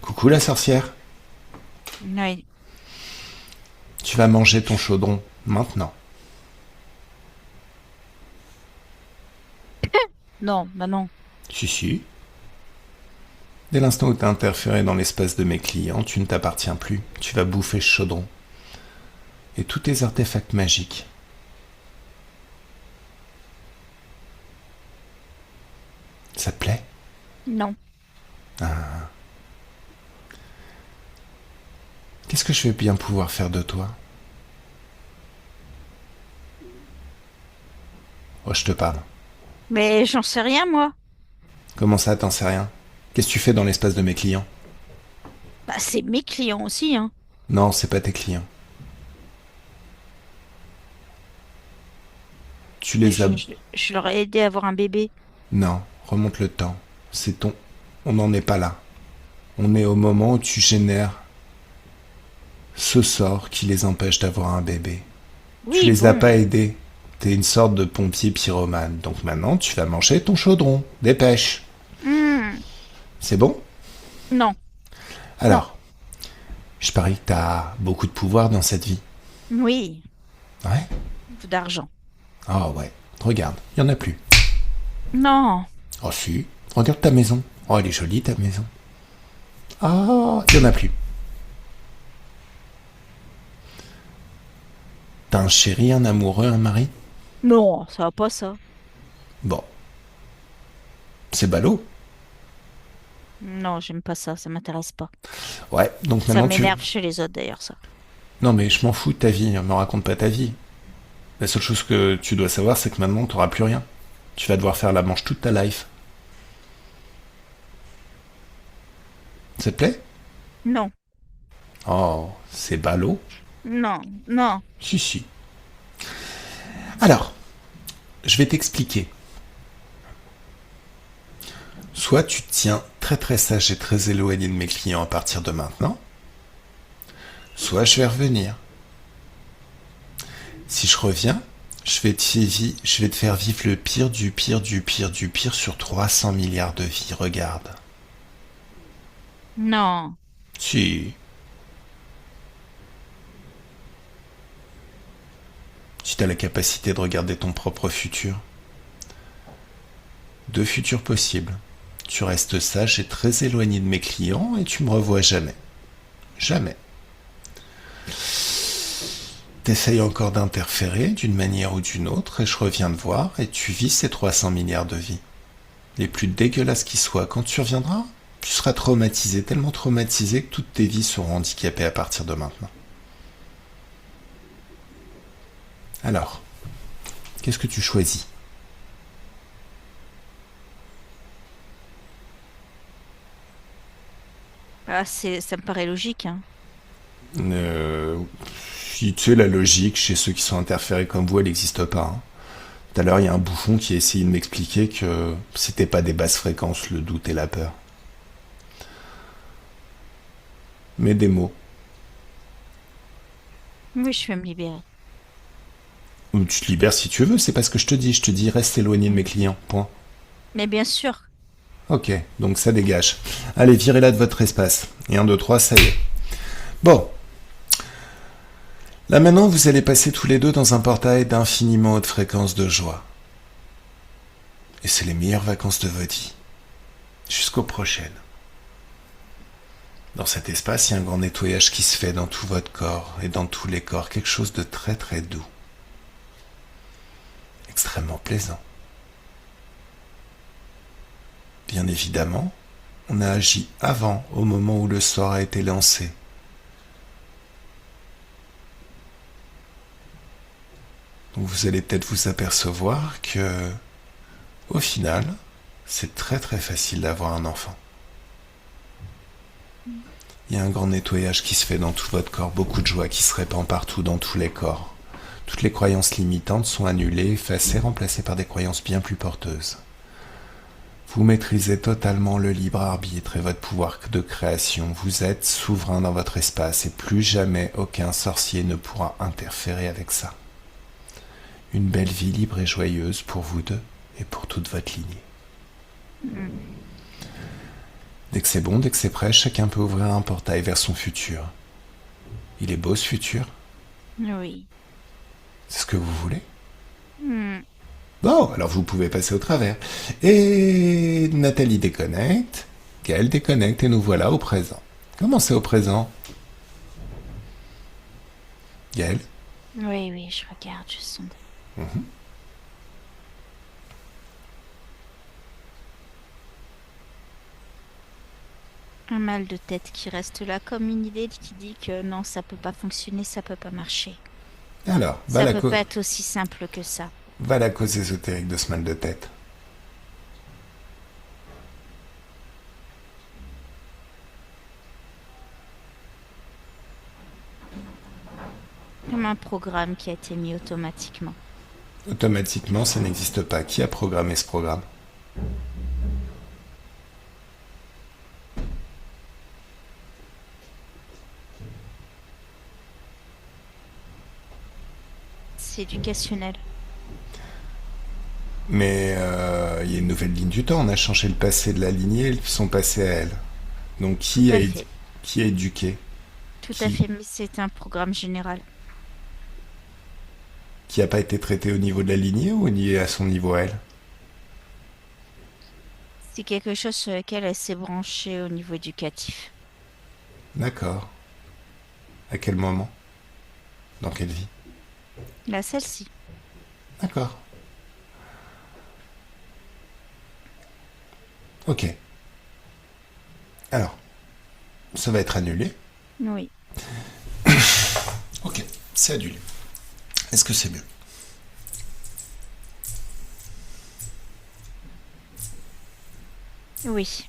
Coucou la sorcière. Ouais. Tu vas manger ton chaudron maintenant. Non, bah non. Si, si. Dès l'instant où t'as interféré dans l'espace de mes clients, tu ne t'appartiens plus. Tu vas bouffer ce chaudron. Et tous tes artefacts magiques. Ça te plaît? Non. Qu'est-ce que je vais bien pouvoir faire de toi? Oh, je te parle. Mais j'en sais rien, moi. Comment ça, t'en sais rien? Qu'est-ce que tu fais dans l'espace de mes clients? Bah, c'est mes clients aussi, hein. Non, c'est pas tes clients. Tu les as... Je leur ai aidé à avoir un bébé. Non, remonte le temps. C'est ton... On n'en est pas là. On est au moment où tu génères ce sort qui les empêche d'avoir un bébé. Tu Oui, les as bon. pas aidés. T'es une sorte de pompier pyromane. Donc maintenant, tu vas manger ton chaudron. Dépêche. Hmm. C'est bon? Non. Alors, je parie que t'as beaucoup de pouvoir dans cette vie. Oui. Ouais? Beaucoup d'argent. Oh ouais. Regarde, il y en a plus. Non. Oh si. Regarde ta maison. Oh, elle est jolie ta maison. Ah, il y en a plus. T'as un chéri, un amoureux, un mari? Non, ça va pas, ça. Bon. C'est ballot. Non, j'aime pas ça, ça m'intéresse pas. Ouais, donc Ça maintenant tu... m'énerve chez les autres, d'ailleurs, ça. Non mais je m'en fous de ta vie, me raconte pas ta vie. La seule chose que tu dois savoir, c'est que maintenant t'auras plus rien. Tu vas devoir faire la manche toute ta life. Ça te plaît? Non. Oh, c'est ballot. Non. Non. Si, si. Alors, je vais t'expliquer. Soit tu te tiens très très sage et très éloigné de mes clients à partir de maintenant, soit je vais revenir. Si je reviens, je vais te faire vivre le pire du pire du pire du pire sur 300 milliards de vies, regarde. Non. Si. Si t'as la capacité de regarder ton propre futur. Deux futurs possibles. Tu restes sage et très éloigné de mes clients et tu me revois jamais. Jamais. T'essayes encore d'interférer d'une manière ou d'une autre et je reviens te voir et tu vis ces 300 milliards de vies. Les plus dégueulasses qui soient. Quand tu reviendras, tu seras traumatisé, tellement traumatisé que toutes tes vies seront handicapées à partir de maintenant. Alors, qu'est-ce que tu choisis? Ah, ça me paraît logique, hein. Si tu sais, la logique chez ceux qui sont interférés comme vous, elle n'existe pas. Hein. Tout à l'heure, il y a un bouffon qui a essayé de m'expliquer que c'était pas des basses fréquences, le doute et la peur. Mais des mots. Oui, je vais me libérer. Ou tu te libères si tu veux, c'est pas ce que je te dis. Je te dis, reste éloigné de mes clients. Point. Mais bien sûr. Ok, donc ça dégage. Allez, virez-la de votre espace. Et 1, 2, 3, ça y est. Bon. Là maintenant, vous allez passer tous les deux dans un portail d'infiniment haute fréquence de joie. Et c'est les meilleures vacances de votre vie. Jusqu'aux prochaines. Dans cet espace, il y a un grand nettoyage qui se fait dans tout votre corps et dans tous les corps. Quelque chose de très très doux. Extrêmement plaisant. Bien évidemment, on a agi avant, au moment où le sort a été lancé. Donc vous allez peut-être vous apercevoir que, au final, c'est très très facile d'avoir un enfant. Il y a un grand nettoyage qui se fait dans tout votre corps, beaucoup de joie qui se répand partout dans tous les corps. Toutes les croyances limitantes sont annulées, effacées, remplacées par des croyances bien plus porteuses. Vous maîtrisez totalement le libre arbitre et votre pouvoir de création. Vous êtes souverain dans votre espace et plus jamais aucun sorcier ne pourra interférer avec ça. Une belle vie libre et joyeuse pour vous deux et pour toute votre lignée. Dès que c'est bon, dès que c'est prêt, chacun peut ouvrir un portail vers son futur. Il est beau ce futur? Oui. C'est ce que vous voulez? Bon, alors vous pouvez passer au travers. Et Nathalie déconnecte, Gaëlle déconnecte et nous voilà au présent. Comment c'est au présent? Gaëlle? Oui, je regarde, je sonde. Un mal de tête qui reste là comme une idée qui dit que non, ça peut pas fonctionner, ça peut pas marcher. Alors, Ça peut pas être aussi simple que ça. va la cause ésotérique de ce mal de tête. Comme un programme qui a été mis automatiquement. Automatiquement, ça n'existe pas. Qui a programmé ce programme? C'est éducationnel. Mais il y a une nouvelle ligne du temps. On a changé le passé de la lignée et son passé à elle. Donc qui a éduqué? Tout à fait, mais c'est un programme général. Qui n'a pas été traité au niveau de la lignée ou à son niveau à elle? C'est quelque chose sur lequel elle s'est branchée au niveau éducatif. D'accord. À quel moment? Dans quelle vie? Là, celle-ci. D'accord. Ok. Alors, ça va être annulé. Oui. Ok, c'est annulé. Est-ce que c'est mieux? Oui.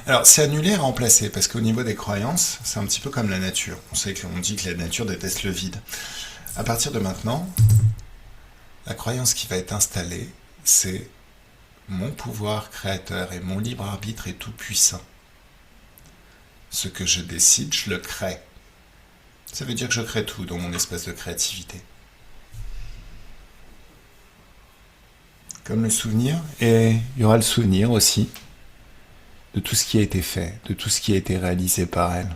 Alors, c'est annulé et remplacé, parce qu'au niveau des croyances, c'est un petit peu comme la nature. On sait qu'on dit que la nature déteste le vide. À partir de maintenant, la croyance qui va être installée, c'est mon pouvoir créateur et mon libre arbitre est tout puissant. Ce que je décide, je le crée. Ça veut dire que je crée tout dans mon espace de créativité. Comme le souvenir, et il y aura le souvenir aussi de tout ce qui a été fait, de tout ce qui a été réalisé par elle.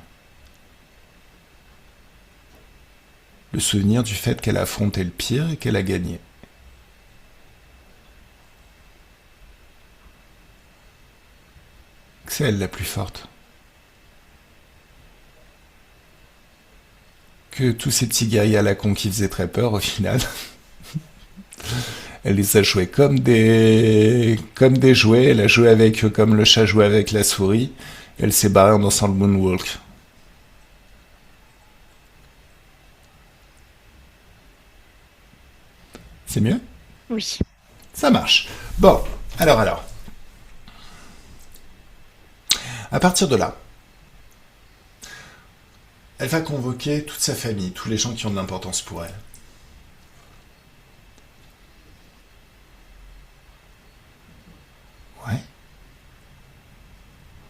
Le souvenir du fait qu'elle a affronté le pire et qu'elle a gagné. C'est elle la plus forte. Que tous ces petits guerriers à la con qui faisaient très peur, au final, elle les a joués comme des jouets. Elle a joué avec eux comme le chat jouait avec la souris. Elle s'est barrée en dansant le moonwalk. C'est mieux? Oui. Ça marche. Bon, alors. À partir de là, elle va convoquer toute sa famille, tous les gens qui ont de l'importance pour elle. Ouais.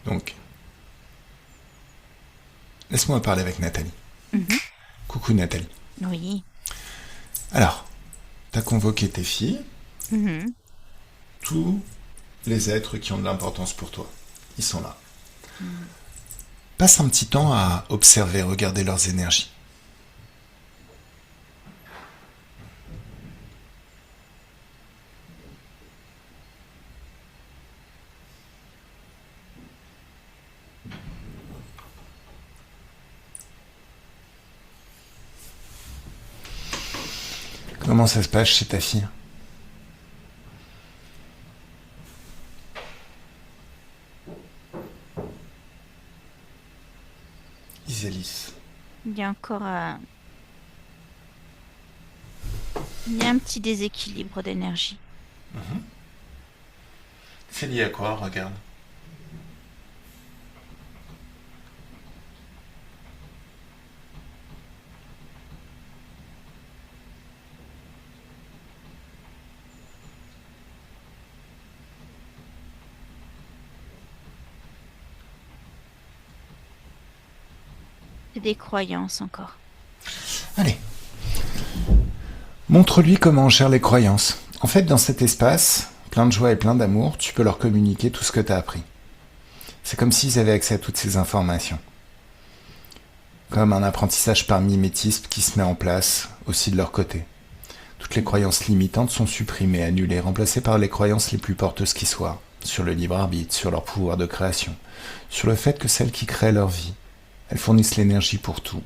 Donc, laisse-moi parler avec Nathalie. Coucou Nathalie. Oui. Alors, T'as convoqué tes filles, Mhm. tous les êtres qui ont de l'importance pour toi. Ils sont là. Passe un petit temps à observer, regarder leurs énergies. Comment ça se passe chez ta fille? Isélis. Il y a encore il y a un petit déséquilibre d'énergie. C'est lié à quoi, regarde? C'est des croyances encore. Allez. Montre-lui comment on gère les croyances. En fait, dans cet espace, plein de joie et plein d'amour, tu peux leur communiquer tout ce que tu as appris. C'est comme s'ils avaient accès à toutes ces informations. Comme un apprentissage par mimétisme qui se met en place aussi de leur côté. Toutes les croyances limitantes sont supprimées, annulées, remplacées par les croyances les plus porteuses qui soient, sur le libre arbitre, sur leur pouvoir de création, sur le fait que celles qui créent leur vie, elles fournissent l'énergie pour tout,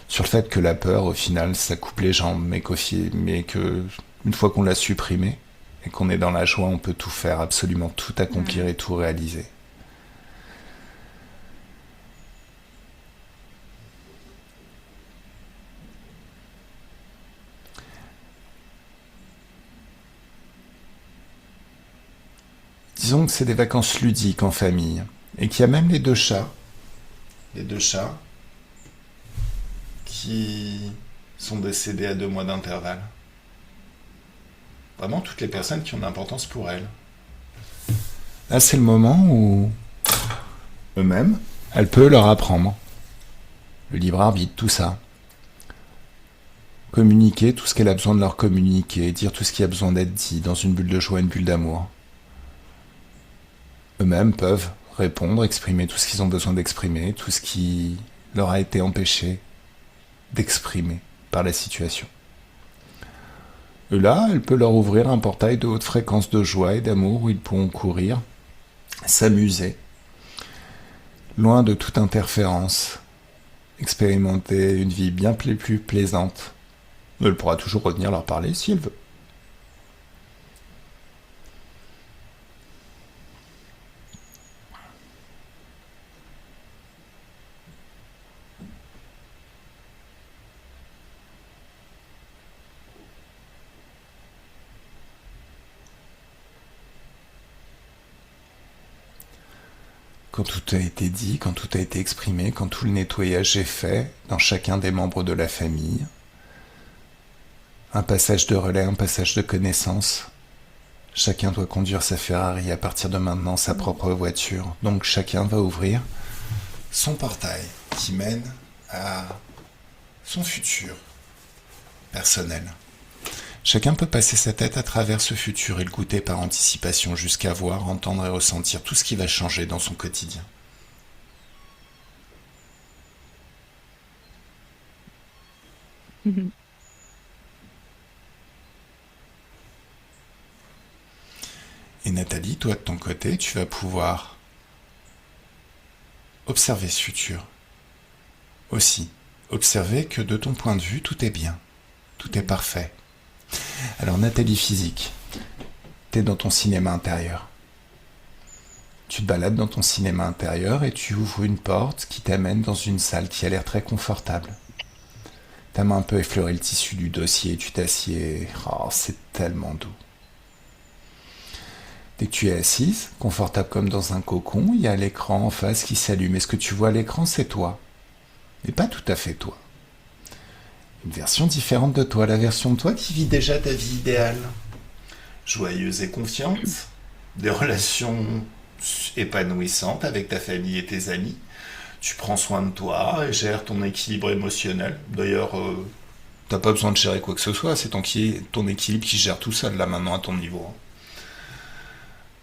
sur le fait que la peur, au final, ça coupe les jambes, mais que une fois qu'on l'a supprimée et qu'on est dans la joie, on peut tout faire, absolument tout accomplir et tout réaliser. Disons que c'est des vacances ludiques en famille, et qu'il y a même les deux chats qui sont décédés à 2 mois d'intervalle. Vraiment toutes les personnes qui ont de l'importance pour elles. Là, c'est le moment où eux-mêmes, elle peut leur apprendre le libre arbitre, tout ça. Communiquer tout ce qu'elle a besoin de leur communiquer, dire tout ce qui a besoin d'être dit dans une bulle de joie, une bulle d'amour. Eux-mêmes peuvent répondre, exprimer tout ce qu'ils ont besoin d'exprimer, tout ce qui leur a été empêché d'exprimer par la situation. Et là, elle peut leur ouvrir un portail de haute fréquence de joie et d'amour où ils pourront courir, s'amuser, loin de toute interférence, expérimenter une vie bien plus plaisante. Elle pourra toujours revenir leur parler si elle veut. Quand tout a été dit, quand tout a été exprimé, quand tout le nettoyage est fait dans chacun des membres de la famille, un passage de relais, un passage de connaissance. Chacun doit conduire sa Ferrari à partir de maintenant, sa propre voiture. Donc chacun va ouvrir son portail qui mène à son futur personnel. Chacun peut passer sa tête à travers ce futur et le goûter par anticipation jusqu'à voir, entendre et ressentir tout ce qui va changer dans son quotidien. Et Nathalie, toi de ton côté, tu vas pouvoir observer ce futur. Aussi, observer que de ton point de vue, tout est bien, tout est parfait. Alors Nathalie physique, t'es dans ton cinéma intérieur. Tu te balades dans ton cinéma intérieur et tu ouvres une porte qui t'amène dans une salle qui a l'air très confortable. Ta main peut effleurer le tissu du dossier, tu t'assieds. Oh, c'est tellement doux. Dès que tu es assise, confortable comme dans un cocon, il y a l'écran en face qui s'allume. Et ce que tu vois à l'écran, c'est toi. Mais pas tout à fait toi. Une version différente de toi, la version de toi qui vit déjà ta vie idéale. Joyeuse et confiante, des relations épanouissantes avec ta famille et tes amis. Tu prends soin de toi et gères ton équilibre émotionnel. D'ailleurs, T'as pas besoin de gérer quoi que ce soit, c'est ton équilibre qui gère tout seul, là, maintenant, à ton niveau.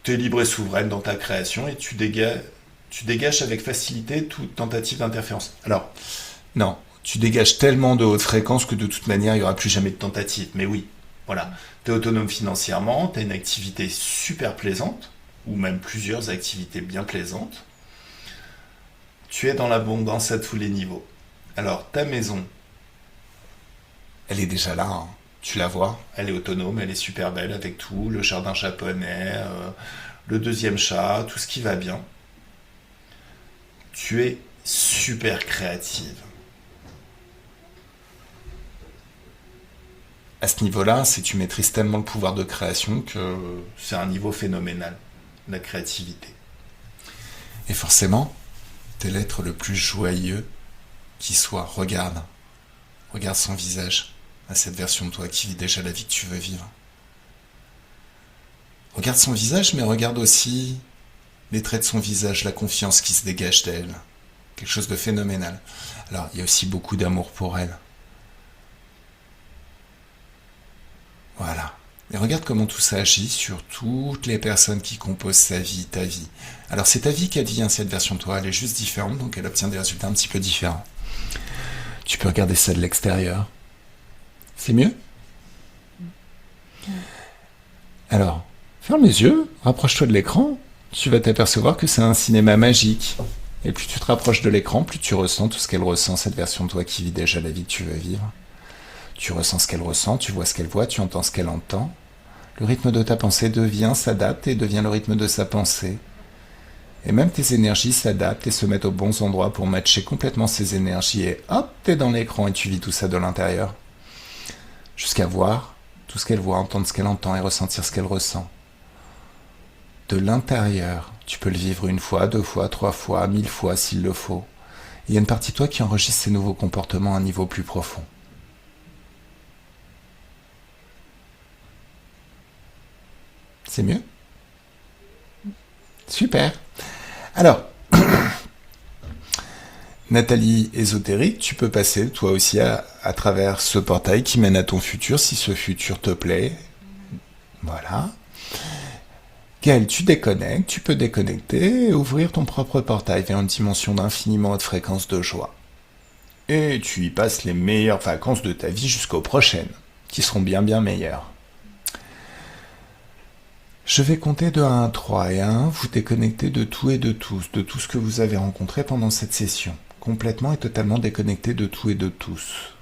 T'es libre et souveraine dans ta création et tu dégages avec facilité toute tentative d'interférence. Alors, non, tu dégages tellement de haute fréquence que de toute manière, il n'y aura plus jamais de tentative. Mais oui, voilà. T'es autonome financièrement, t'as une activité super plaisante, ou même plusieurs activités bien plaisantes. Tu es dans l'abondance à tous les niveaux. Alors, ta maison, elle est déjà là, hein. Tu la vois, elle est autonome, elle est super belle avec tout, le jardin japonais, le deuxième chat, tout ce qui va bien. Tu es super créative. À ce niveau-là, tu maîtrises tellement le pouvoir de création que c'est un niveau phénoménal, la créativité. Et forcément, t'es l'être le plus joyeux qui soit. Regarde son visage, à cette version de toi qui vit déjà la vie que tu veux vivre. Regarde son visage, mais regarde aussi les traits de son visage, la confiance qui se dégage d'elle. Quelque chose de phénoménal. Alors, il y a aussi beaucoup d'amour pour elle. Voilà. Et regarde comment tout ça agit sur toutes les personnes qui composent sa vie, ta vie. Alors, c'est ta vie qui advient cette version de toi, elle est juste différente, donc elle obtient des résultats un petit peu différents. Tu peux regarder ça de l'extérieur. C'est mieux ? Alors, ferme les yeux, rapproche-toi de l'écran, tu vas t'apercevoir que c'est un cinéma magique. Et plus tu te rapproches de l'écran, plus tu ressens tout ce qu'elle ressent, cette version de toi qui vit déjà la vie que tu veux vivre. Tu ressens ce qu'elle ressent, tu vois ce qu'elle voit, tu entends ce qu'elle entend. Le rythme de ta pensée s'adapte et devient le rythme de sa pensée. Et même tes énergies s'adaptent et se mettent aux bons endroits pour matcher complètement ces énergies. Et hop, t'es dans l'écran et tu vis tout ça de l'intérieur. Jusqu'à voir tout ce qu'elle voit, entendre ce qu'elle entend et ressentir ce qu'elle ressent. De l'intérieur, tu peux le vivre 1 fois, 2 fois, 3 fois, 1000 fois s'il le faut. Il y a une partie de toi qui enregistre ces nouveaux comportements à un niveau plus profond. C'est mieux ? Super. Alors, Nathalie ésotérique, tu peux passer toi aussi à travers ce portail qui mène à ton futur, si ce futur te plaît. Voilà. Gaël, tu déconnectes, tu peux déconnecter et ouvrir ton propre portail vers une dimension d'infiniment haute fréquence de joie. Et tu y passes les meilleures vacances de ta vie jusqu'aux prochaines, qui seront bien bien meilleures. Je vais compter de 1 à 3 et à 1, vous déconnectez de tout et de tous, de tout ce que vous avez rencontré pendant cette session. Complètement et totalement déconnecté de tout et de tous.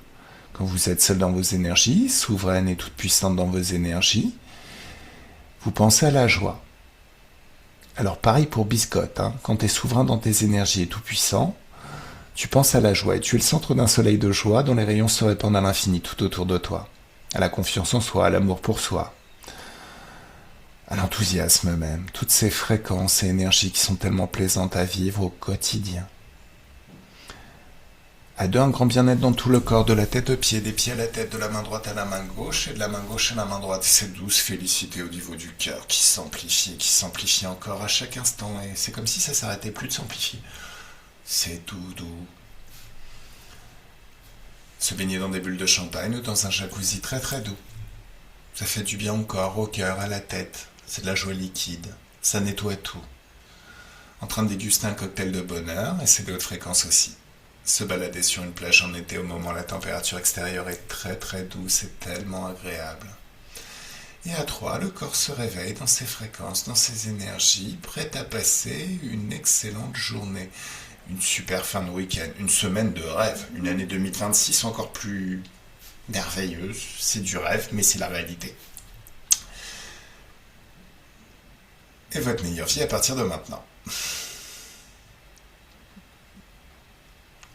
Quand vous êtes seul dans vos énergies, souveraine et toute puissante dans vos énergies, vous pensez à la joie. Alors pareil pour Biscotte, hein, quand tu es souverain dans tes énergies et tout puissant, tu penses à la joie et tu es le centre d'un soleil de joie dont les rayons se répandent à l'infini tout autour de toi. À la confiance en soi, à l'amour pour soi. À l'enthousiasme même, toutes ces fréquences et énergies qui sont tellement plaisantes à vivre au quotidien. À 2, un grand bien-être dans tout le corps, de la tête aux pieds, des pieds à la tête, de la main droite à la main gauche, et de la main gauche à la main droite. Cette douce félicité au niveau du cœur qui s'amplifie encore à chaque instant, et c'est comme si ça s'arrêtait plus de s'amplifier. C'est tout doux. Se baigner dans des bulles de champagne ou dans un jacuzzi très très doux. Ça fait du bien au corps, au cœur, à la tête. C'est de la joie liquide. Ça nettoie tout. En train de déguster un cocktail de bonheur, et c'est de haute fréquence aussi. Se balader sur une plage en été au moment où la température extérieure est très très douce et tellement agréable. Et à 3, le corps se réveille dans ses fréquences, dans ses énergies, prêt à passer une excellente journée. Une super fin de week-end, une semaine de rêve, une année 2026 encore plus merveilleuse. C'est du rêve, mais c'est la réalité. Et votre meilleure vie à partir de maintenant.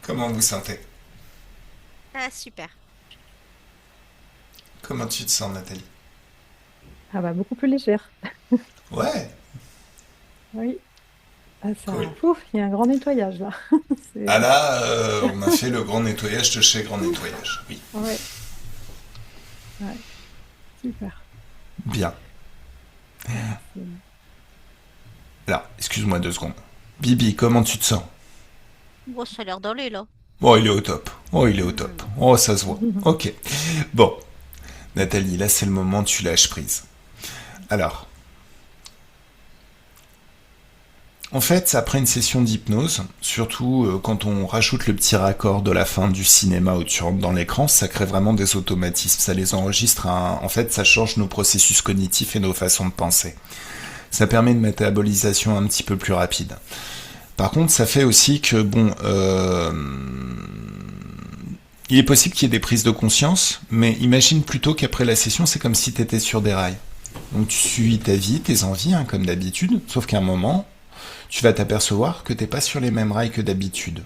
Comment vous sentez ? Ah, super. Comment tu te sens, Nathalie ? Ah bah, beaucoup plus légère. Ouais, Oui. Ah, ça... cool. Ouf, il y a un grand nettoyage là. C'est... Ah là, on a fait le grand nettoyage de chez Grand Nettoyage, oui. Ouais. Ouais. Super. Bien. C'est- Alors, excuse-moi 2 secondes. Bibi, comment tu te sens ? Bon, ça a l'air d'aller là. Bon, il est au top. Oh, il est au top. Oh, ça se voit. Ok. Bon, Nathalie, là c'est le moment, tu lâches prise. Alors, en fait, après une session d'hypnose, surtout quand on rajoute le petit raccord de la fin du cinéma où tu rentres dans l'écran, ça crée vraiment des automatismes, ça les enregistre, en fait, ça change nos processus cognitifs et nos façons de penser. Ça permet une métabolisation un petit peu plus rapide. Par contre, ça fait aussi que, bon, il est possible qu'il y ait des prises de conscience, mais imagine plutôt qu'après la session, c'est comme si tu étais sur des rails. Donc tu suis ta vie, tes envies, hein, comme d'habitude, sauf qu'à un moment, tu vas t'apercevoir que t'es pas sur les mêmes rails que d'habitude.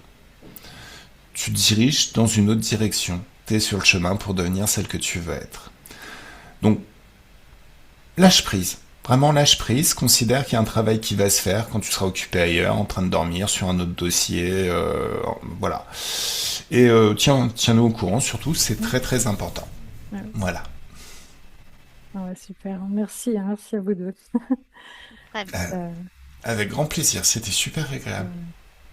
Tu te diriges dans une autre direction. T'es sur le chemin pour devenir celle que tu veux être. Donc, lâche prise. Vraiment lâche prise. Considère qu'il y a un travail qui va se faire quand tu seras occupé ailleurs, en train de dormir sur un autre dossier. Voilà. Et tiens-nous au courant, surtout, c'est très très important. Ouais. Voilà. Ah ouais, super. Merci, hein, merci à vous deux. Très bien. Euh, Avec grand plaisir, c'était super agréable.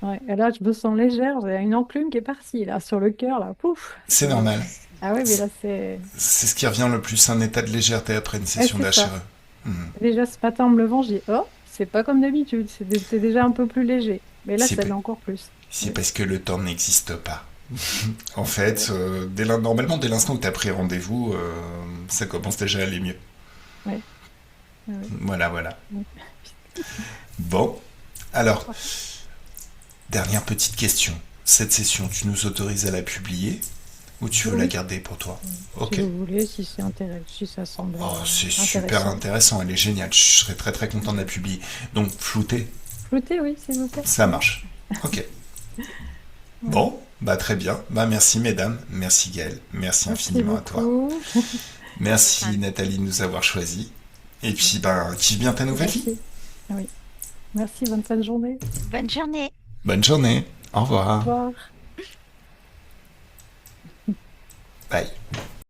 ouais. Et là, je me sens légère. J'ai une enclume qui est partie là sur le cœur là. Pouf. C'est normal. Ah ouais, mais là c'est. C'est ce qui revient le plus, un état de légèreté après une session c'est ça. d'HRE. Mhm. Déjà ce matin en me levant, je dis oh, c'est pas comme d'habitude. C'est déjà un peu plus léger. Mais là, C'est ça pas- l'est encore plus. C'est Ouais. parce que le temps n'existe pas. En fait, normalement, dès l'instant que tu as pris rendez-vous, ça commence déjà à aller mieux. Ouais. Ouais. Voilà, voilà. Ouais. Bon, alors, dernière petite question. Cette session, tu nous autorises à la publier ou tu veux la Oui. garder pour toi? Ok. Si vous voulez, si c'est intéressant, si ça semble Oh, c'est super intéressant. intéressant, elle est géniale. Je serais très très content de la publier. Donc, flouter, Floutez, oui, s'il vous plaît. ça marche. Ok. Bon, bah très bien. Bah merci mesdames, merci Gaëlle, merci Merci infiniment à toi. beaucoup. Merci Nathalie de nous avoir choisis. Et puis, ben, kiffe bien ta nouvelle vie. Merci. Oui. Merci, bonne fin de journée. Bonne journée. Bonne journée. Au Au revoir. revoir. Bye.